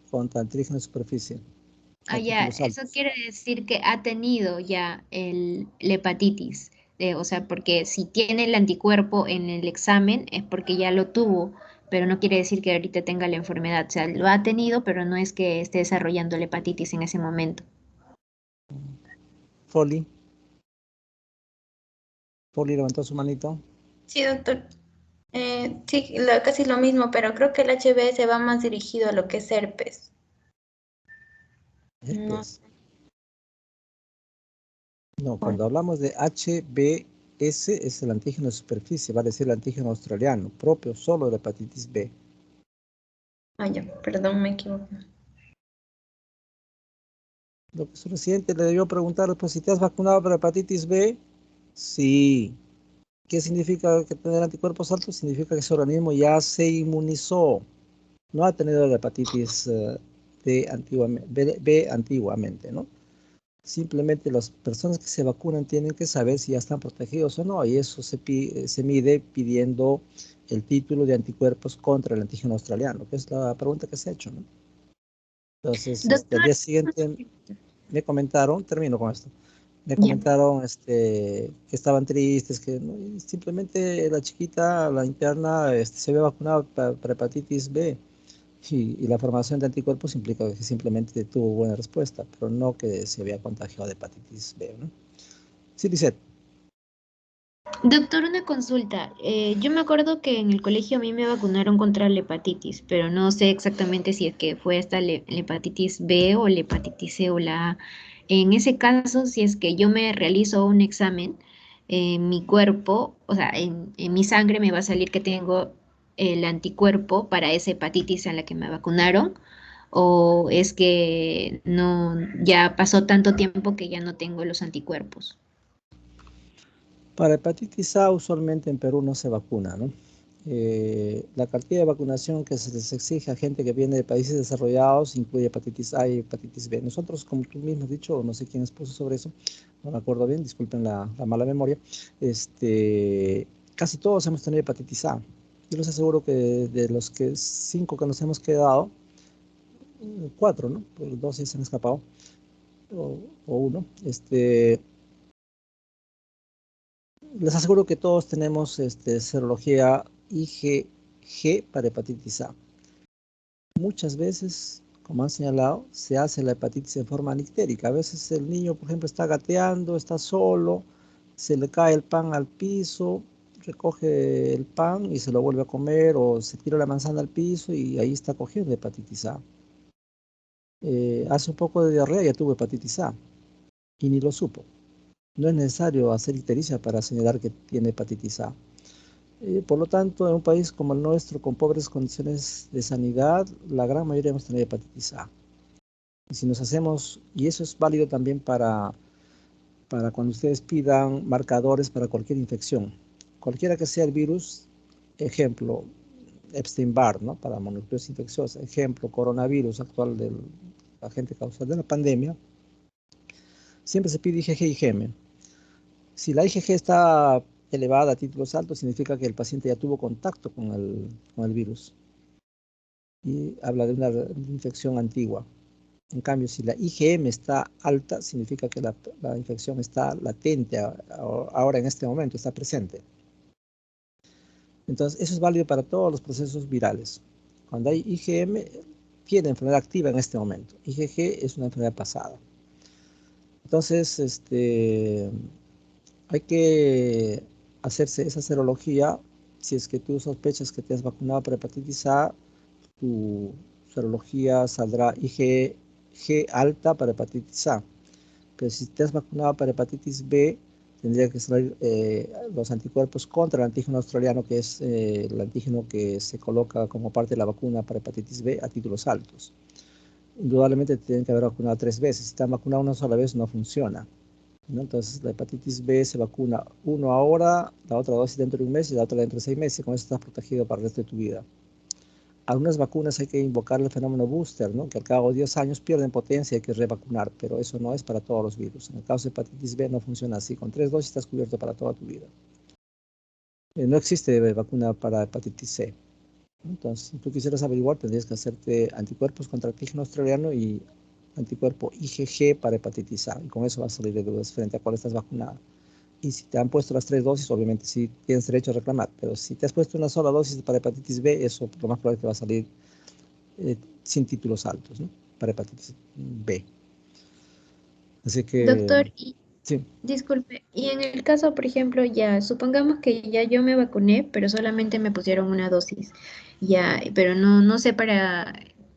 contra antígeno de superficie. Ah, ya, títulos eso altos. quiere decir que ha tenido ya la hepatitis. O sea, porque si tiene el anticuerpo en el examen es porque ya lo tuvo, pero no quiere decir que ahorita tenga la enfermedad. O sea, lo ha tenido, pero no es que esté desarrollando la hepatitis en ese momento. Foley. Foley levantó su manito. Sí, doctor. Sí, casi lo mismo, pero creo que el HBS va más dirigido a lo que es herpes. No. Herpes. No, cuando hablamos de HBS es el antígeno de superficie, vale decir el antígeno australiano, propio solo de la hepatitis B. Ah, ya, perdón, me equivoqué. Lo que su residente le debió preguntar, pues si te has vacunado para hepatitis B, sí. ¿Qué significa que tener anticuerpos altos? Significa que su organismo ya se inmunizó, no ha tenido la hepatitis B antiguamente, ¿no? Simplemente las personas que se vacunan tienen que saber si ya están protegidos o no, y eso se mide pidiendo el título de anticuerpos contra el antígeno australiano, que es la pregunta que se ha hecho, ¿no? Entonces, al Doctor, día siguiente me comentaron, termino con esto, me ya. comentaron que estaban tristes, que ¿no? Y simplemente la chiquita, la interna, se había vacunado para hepatitis B. Y la formación de anticuerpos implica que simplemente tuvo buena respuesta, pero no que se había contagiado de hepatitis B, ¿no? Sí, Lisette. Doctor, una consulta. Yo me acuerdo que en el colegio a mí me vacunaron contra la hepatitis, pero no sé exactamente si es que fue esta la hepatitis B o la hepatitis C o la A. En ese caso, si es que yo me realizo un examen en mi cuerpo, o sea, en mi sangre me va a salir que tengo el anticuerpo para esa hepatitis a la que me vacunaron, o es que no, ya pasó tanto tiempo que ya no tengo los anticuerpos. Para hepatitis A usualmente en Perú no se vacuna, ¿no? La cartilla de vacunación que se les exige a gente que viene de países desarrollados incluye hepatitis A y hepatitis B. Nosotros, como tú mismo has dicho, no sé quién expuso sobre eso, no me acuerdo bien, disculpen la mala memoria, casi todos hemos tenido hepatitis A. Yo les aseguro que de los 5 que nos hemos quedado, 4, ¿no? Pues 2 sí se han escapado, o 1. Les aseguro que todos tenemos serología IgG para hepatitis A. Muchas veces, como han señalado, se hace la hepatitis en forma nictérica. A veces el niño, por ejemplo, está gateando, está solo, se le cae el pan al piso, recoge el pan y se lo vuelve a comer, o se tira la manzana al piso y ahí está cogiendo hepatitis A. Hace un poco de diarrea, ya tuvo hepatitis A y ni lo supo. No es necesario hacer ictericia para señalar que tiene hepatitis A. Por lo tanto, en un país como el nuestro, con pobres condiciones de sanidad, la gran mayoría hemos tenido hepatitis A. Y si nos hacemos, y eso es válido también para cuando ustedes pidan marcadores para cualquier infección, cualquiera que sea el virus, ejemplo, Epstein-Barr, ¿no? Para mononucleosis infecciosa, ejemplo, coronavirus actual del agente causal de la pandemia, siempre se pide IgG y IgM. Si la IgG está elevada a títulos altos, significa que el paciente ya tuvo contacto con el virus y habla de una infección antigua. En cambio, si la IgM está alta, significa que la infección está latente ahora en este momento, está presente. Entonces, eso es válido para todos los procesos virales. Cuando hay IgM, tiene enfermedad activa en este momento. IgG es una enfermedad pasada. Entonces, hay que hacerse esa serología. Si es que tú sospechas que te has vacunado para hepatitis A, tu serología saldrá IgG alta para hepatitis A. Pero si te has vacunado para hepatitis B, tendría que salir los anticuerpos contra el antígeno australiano, que es el antígeno que se coloca como parte de la vacuna para hepatitis B a títulos altos. Indudablemente te tienen que haber vacunado 3 veces. Si te han vacunado una sola vez, no funciona, ¿no? Entonces, la hepatitis B se vacuna uno ahora, la otra dosis dentro de un mes y la otra dentro de 6 meses. Con eso estás protegido para el resto de tu vida. Algunas vacunas hay que invocar el fenómeno booster, ¿no? Que al cabo de 10 años pierden potencia y hay que revacunar, pero eso no es para todos los virus. En el caso de hepatitis B no funciona así. Con 3 dosis estás cubierto para toda tu vida. No existe vacuna para hepatitis C. Entonces, si tú quisieras averiguar, tendrías que hacerte anticuerpos contra el antígeno australiano y anticuerpo IgG para hepatitis A, y con eso vas a salir de dudas frente a cuál estás vacunada. Y si te han puesto las 3 dosis, obviamente sí tienes derecho a reclamar, pero si te has puesto una sola dosis para hepatitis B, eso lo más probable es que va a salir sin títulos altos, ¿no? Para hepatitis B. Así que, Doctor, sí. disculpe, y en el caso, por ejemplo, ya, supongamos que ya yo me vacuné, pero solamente me pusieron una dosis, ya, pero no sé para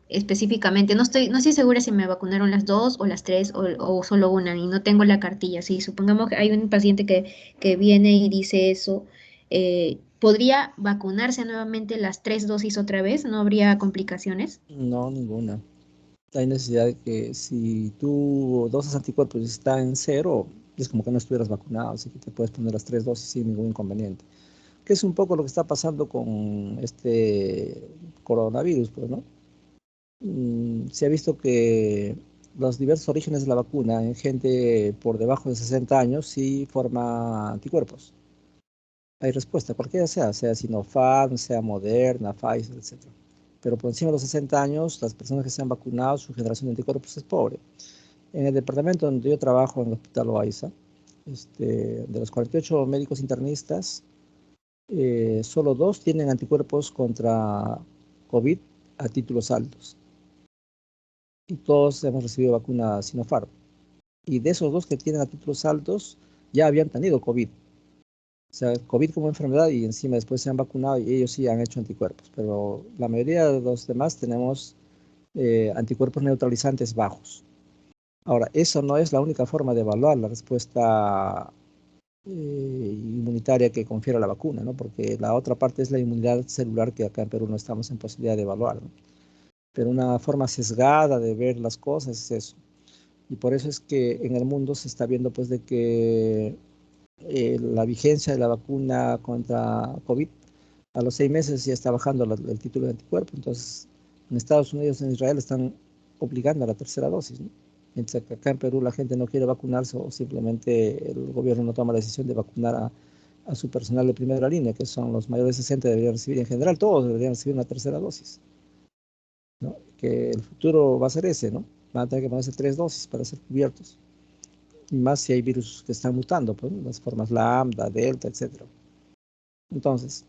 específicamente, no estoy segura si me vacunaron las dos o las tres o solo una, y no tengo la cartilla, sí, supongamos que hay un paciente que viene y dice eso, ¿podría vacunarse nuevamente las 3 dosis otra vez? ¿No habría complicaciones? No, ninguna. Hay necesidad de que si tu dosis anticuerpos está en 0, es como que no estuvieras vacunado, así que te puedes poner las 3 dosis sin ningún inconveniente. Que es un poco lo que está pasando con este coronavirus, pues, ¿no? Se ha visto que los diversos orígenes de la vacuna en gente por debajo de 60 años sí forma anticuerpos. Hay respuesta, cualquiera sea Sinopharm, sea Moderna, Pfizer, etc. Pero por encima de los 60 años, las personas que se han vacunado, su generación de anticuerpos es pobre. En el departamento donde yo trabajo, en el Hospital Loaiza, de los 48 médicos internistas, solo 2 tienen anticuerpos contra COVID a títulos altos. Y todos hemos recibido vacuna Sinopharm. Y de esos 2 que tienen a títulos altos, ya habían tenido COVID. O sea, COVID como enfermedad y encima después se han vacunado y ellos sí han hecho anticuerpos. Pero la mayoría de los demás tenemos anticuerpos neutralizantes bajos. Ahora, eso no es la única forma de evaluar la respuesta inmunitaria que confiere la vacuna, ¿no? Porque la otra parte es la inmunidad celular que acá en Perú no estamos en posibilidad de evaluar, ¿no? Pero una forma sesgada de ver las cosas es eso. Y por eso es que en el mundo se está viendo pues de que la vigencia de la vacuna contra COVID a los 6 meses ya está bajando el título de anticuerpo. Entonces, en Estados Unidos y en Israel están obligando a la tercera dosis, ¿no? Mientras que acá en Perú la gente no quiere vacunarse o simplemente el gobierno no toma la decisión de vacunar a su personal de primera línea, que son los mayores de 60, deberían recibir en general, todos deberían recibir una tercera dosis, ¿no? Que el futuro va a ser ese, ¿no? Van a tener que ponerse 3 dosis para ser cubiertos. Y más si hay virus que están mutando, pues, ¿no? Las formas lambda, delta, etc. Entonces,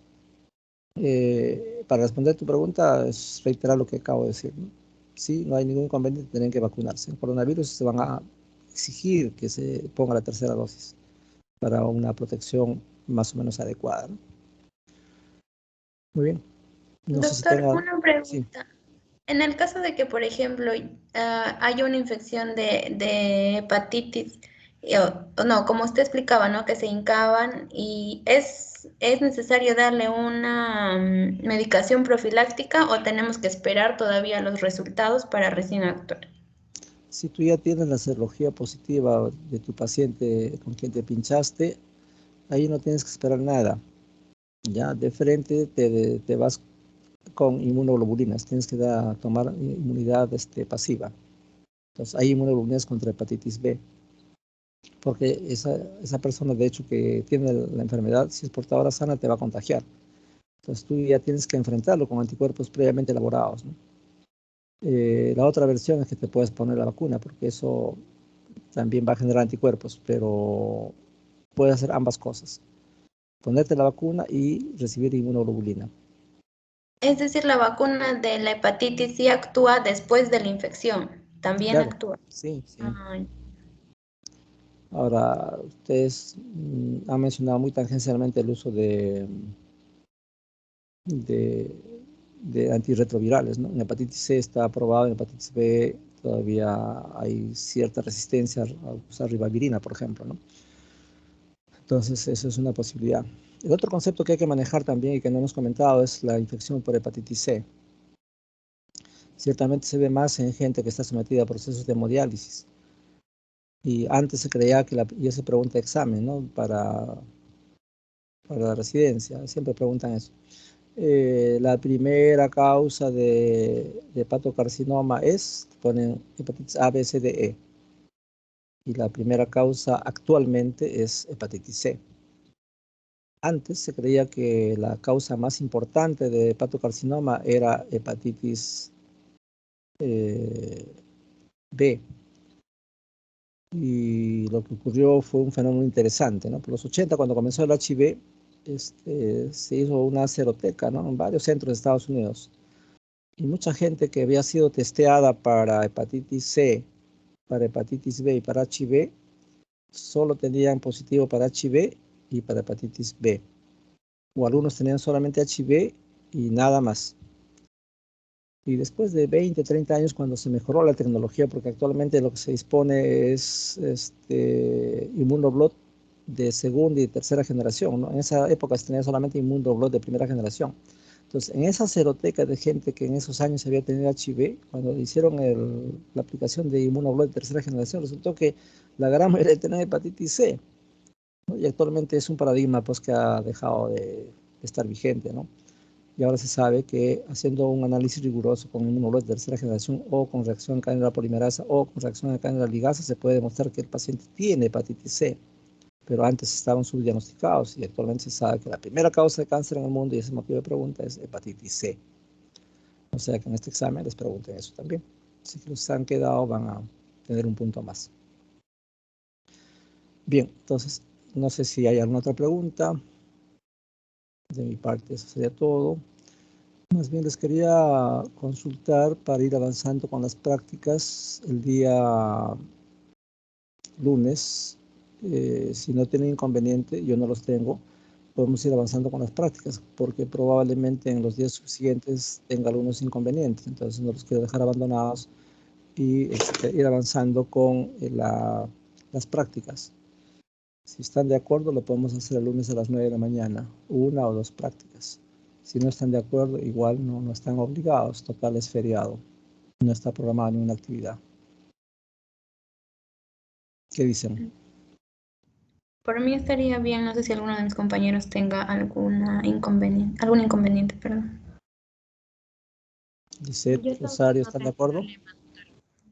para responder tu pregunta, es reiterar lo que acabo de decir, ¿no? Sí, no hay ningún inconveniente, tienen que vacunarse. En coronavirus se van a exigir que se ponga la tercera dosis para una protección más o menos adecuada, ¿no? Muy bien. No sé si Doctor, tenga... una Sí. pregunta. En el caso de que, por ejemplo, haya una infección de hepatitis, o no, como usted explicaba, ¿no? Que se hincaban y es necesario darle una medicación profiláctica o tenemos que esperar todavía los resultados para recién actuar. Si tú ya tienes la serología positiva de tu paciente con quien te pinchaste, ahí no tienes que esperar nada. Ya de frente te vas con inmunoglobulinas, tienes que tomar inmunidad pasiva. Entonces hay inmunoglobulinas contra hepatitis B, porque esa persona de hecho que tiene la enfermedad, si es portadora sana, te va a contagiar. Entonces tú ya tienes que enfrentarlo con anticuerpos previamente elaborados, ¿no? La otra versión es que te puedes poner la vacuna, porque eso también va a generar anticuerpos, pero puedes hacer ambas cosas. Ponerte la vacuna y recibir inmunoglobulina. Es decir, la vacuna de la hepatitis sí actúa después de la infección, también Claro, actúa. sí, sí. Ay, Ahora, ustedes han mencionado muy tangencialmente el uso de, de antirretrovirales, ¿no? En hepatitis C está aprobado, en hepatitis B todavía hay cierta resistencia a usar ribavirina, por ejemplo, ¿no? Entonces, eso es una posibilidad. El otro concepto que hay que manejar también y que no hemos comentado es la infección por hepatitis C. Ciertamente se ve más en gente que está sometida a procesos de hemodiálisis. Y antes se creía que, y eso se pregunta examen, ¿no? Para la residencia, siempre preguntan eso. La primera causa de hepatocarcinoma ponen hepatitis A, B, C, D, E. Y la primera causa actualmente es hepatitis C. Antes se creía que la causa más importante de hepatocarcinoma era hepatitis B. Y lo que ocurrió fue un fenómeno interesante, ¿no? Por los 80, cuando comenzó el HIV, se hizo una seroteca, ¿no? En varios centros de Estados Unidos. Y mucha gente que había sido testeada para hepatitis C, para hepatitis B y para HIV, solo tenían positivo para HIV y para hepatitis B. O algunos tenían solamente HIV y nada más. Y después de 20, 30 años, cuando se mejoró la tecnología, porque actualmente lo que se dispone es Immunoblot de segunda y tercera generación, ¿no? En esa época se tenía solamente Immunoblot de primera generación. Entonces, en esa seroteca de gente que en esos años había tenido HIV, cuando hicieron la aplicación de Immunoblot de tercera generación, resultó que la gran mayoría tenía hepatitis C, ¿no? Y actualmente es un paradigma pues, que ha dejado de estar vigente, ¿no? Y ahora se sabe que haciendo un análisis riguroso con inmunoglobulina de tercera generación o con reacción de cadena polimerasa o con reacción de cadena ligasa se puede demostrar que el paciente tiene hepatitis C, pero antes estaban subdiagnosticados y actualmente se sabe que la primera causa de cáncer en el mundo, y ese motivo de pregunta, es hepatitis C. O sea que en este examen les pregunten eso también. Así que los que han quedado van a tener un punto más. Bien, entonces no sé si hay alguna otra pregunta. De mi parte eso sería todo. Más bien les quería consultar para ir avanzando con las prácticas el día lunes. Si no tienen inconveniente, yo no los tengo, podemos ir avanzando con las prácticas, porque probablemente en los días siguientes tenga algunos inconvenientes, entonces no los quiero dejar abandonados y ir avanzando con las prácticas. Si están de acuerdo, lo podemos hacer el lunes a las 9 de la mañana, una o dos prácticas. Si no están de acuerdo, igual no están obligados, total es feriado, no está programada ninguna actividad. ¿Qué dicen? Por mí estaría bien, no sé si alguno de mis compañeros tenga algún inconveniente, perdón. Lisette, Rosario, ¿están de acuerdo?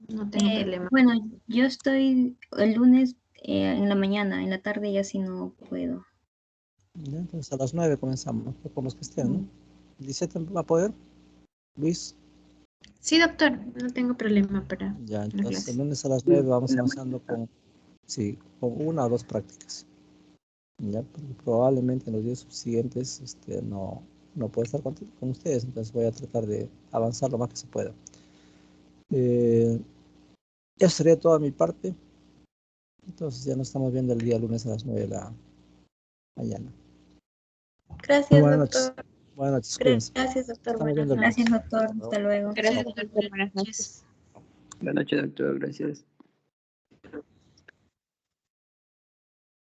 No tengo problema. Bueno, yo estoy el lunes en la mañana, en la tarde ya sí no puedo. Ya, entonces a las 9 comenzamos, por los que estén, ¿no? ¿Lisette va a poder? ¿Luis? Sí, doctor, no tengo problema para Ya, la entonces clase. el lunes a las 9 vamos avanzando con una o dos prácticas. Ya, porque probablemente en los días siguientes no puedo estar con ustedes, entonces voy a tratar de avanzar lo más que se pueda. Eso sería toda mi parte. Entonces ya nos estamos viendo el día lunes a las 9 de la mañana. Gracias, Buenas doctor. noches. Buenas noches, cuídense. Gracias, doctor. Estamos Buenas viendo el noches. Gracias, lunes. doctor. Hasta luego. Gracias, doctor. Buenas noches. Buenas noches, doctor. Gracias.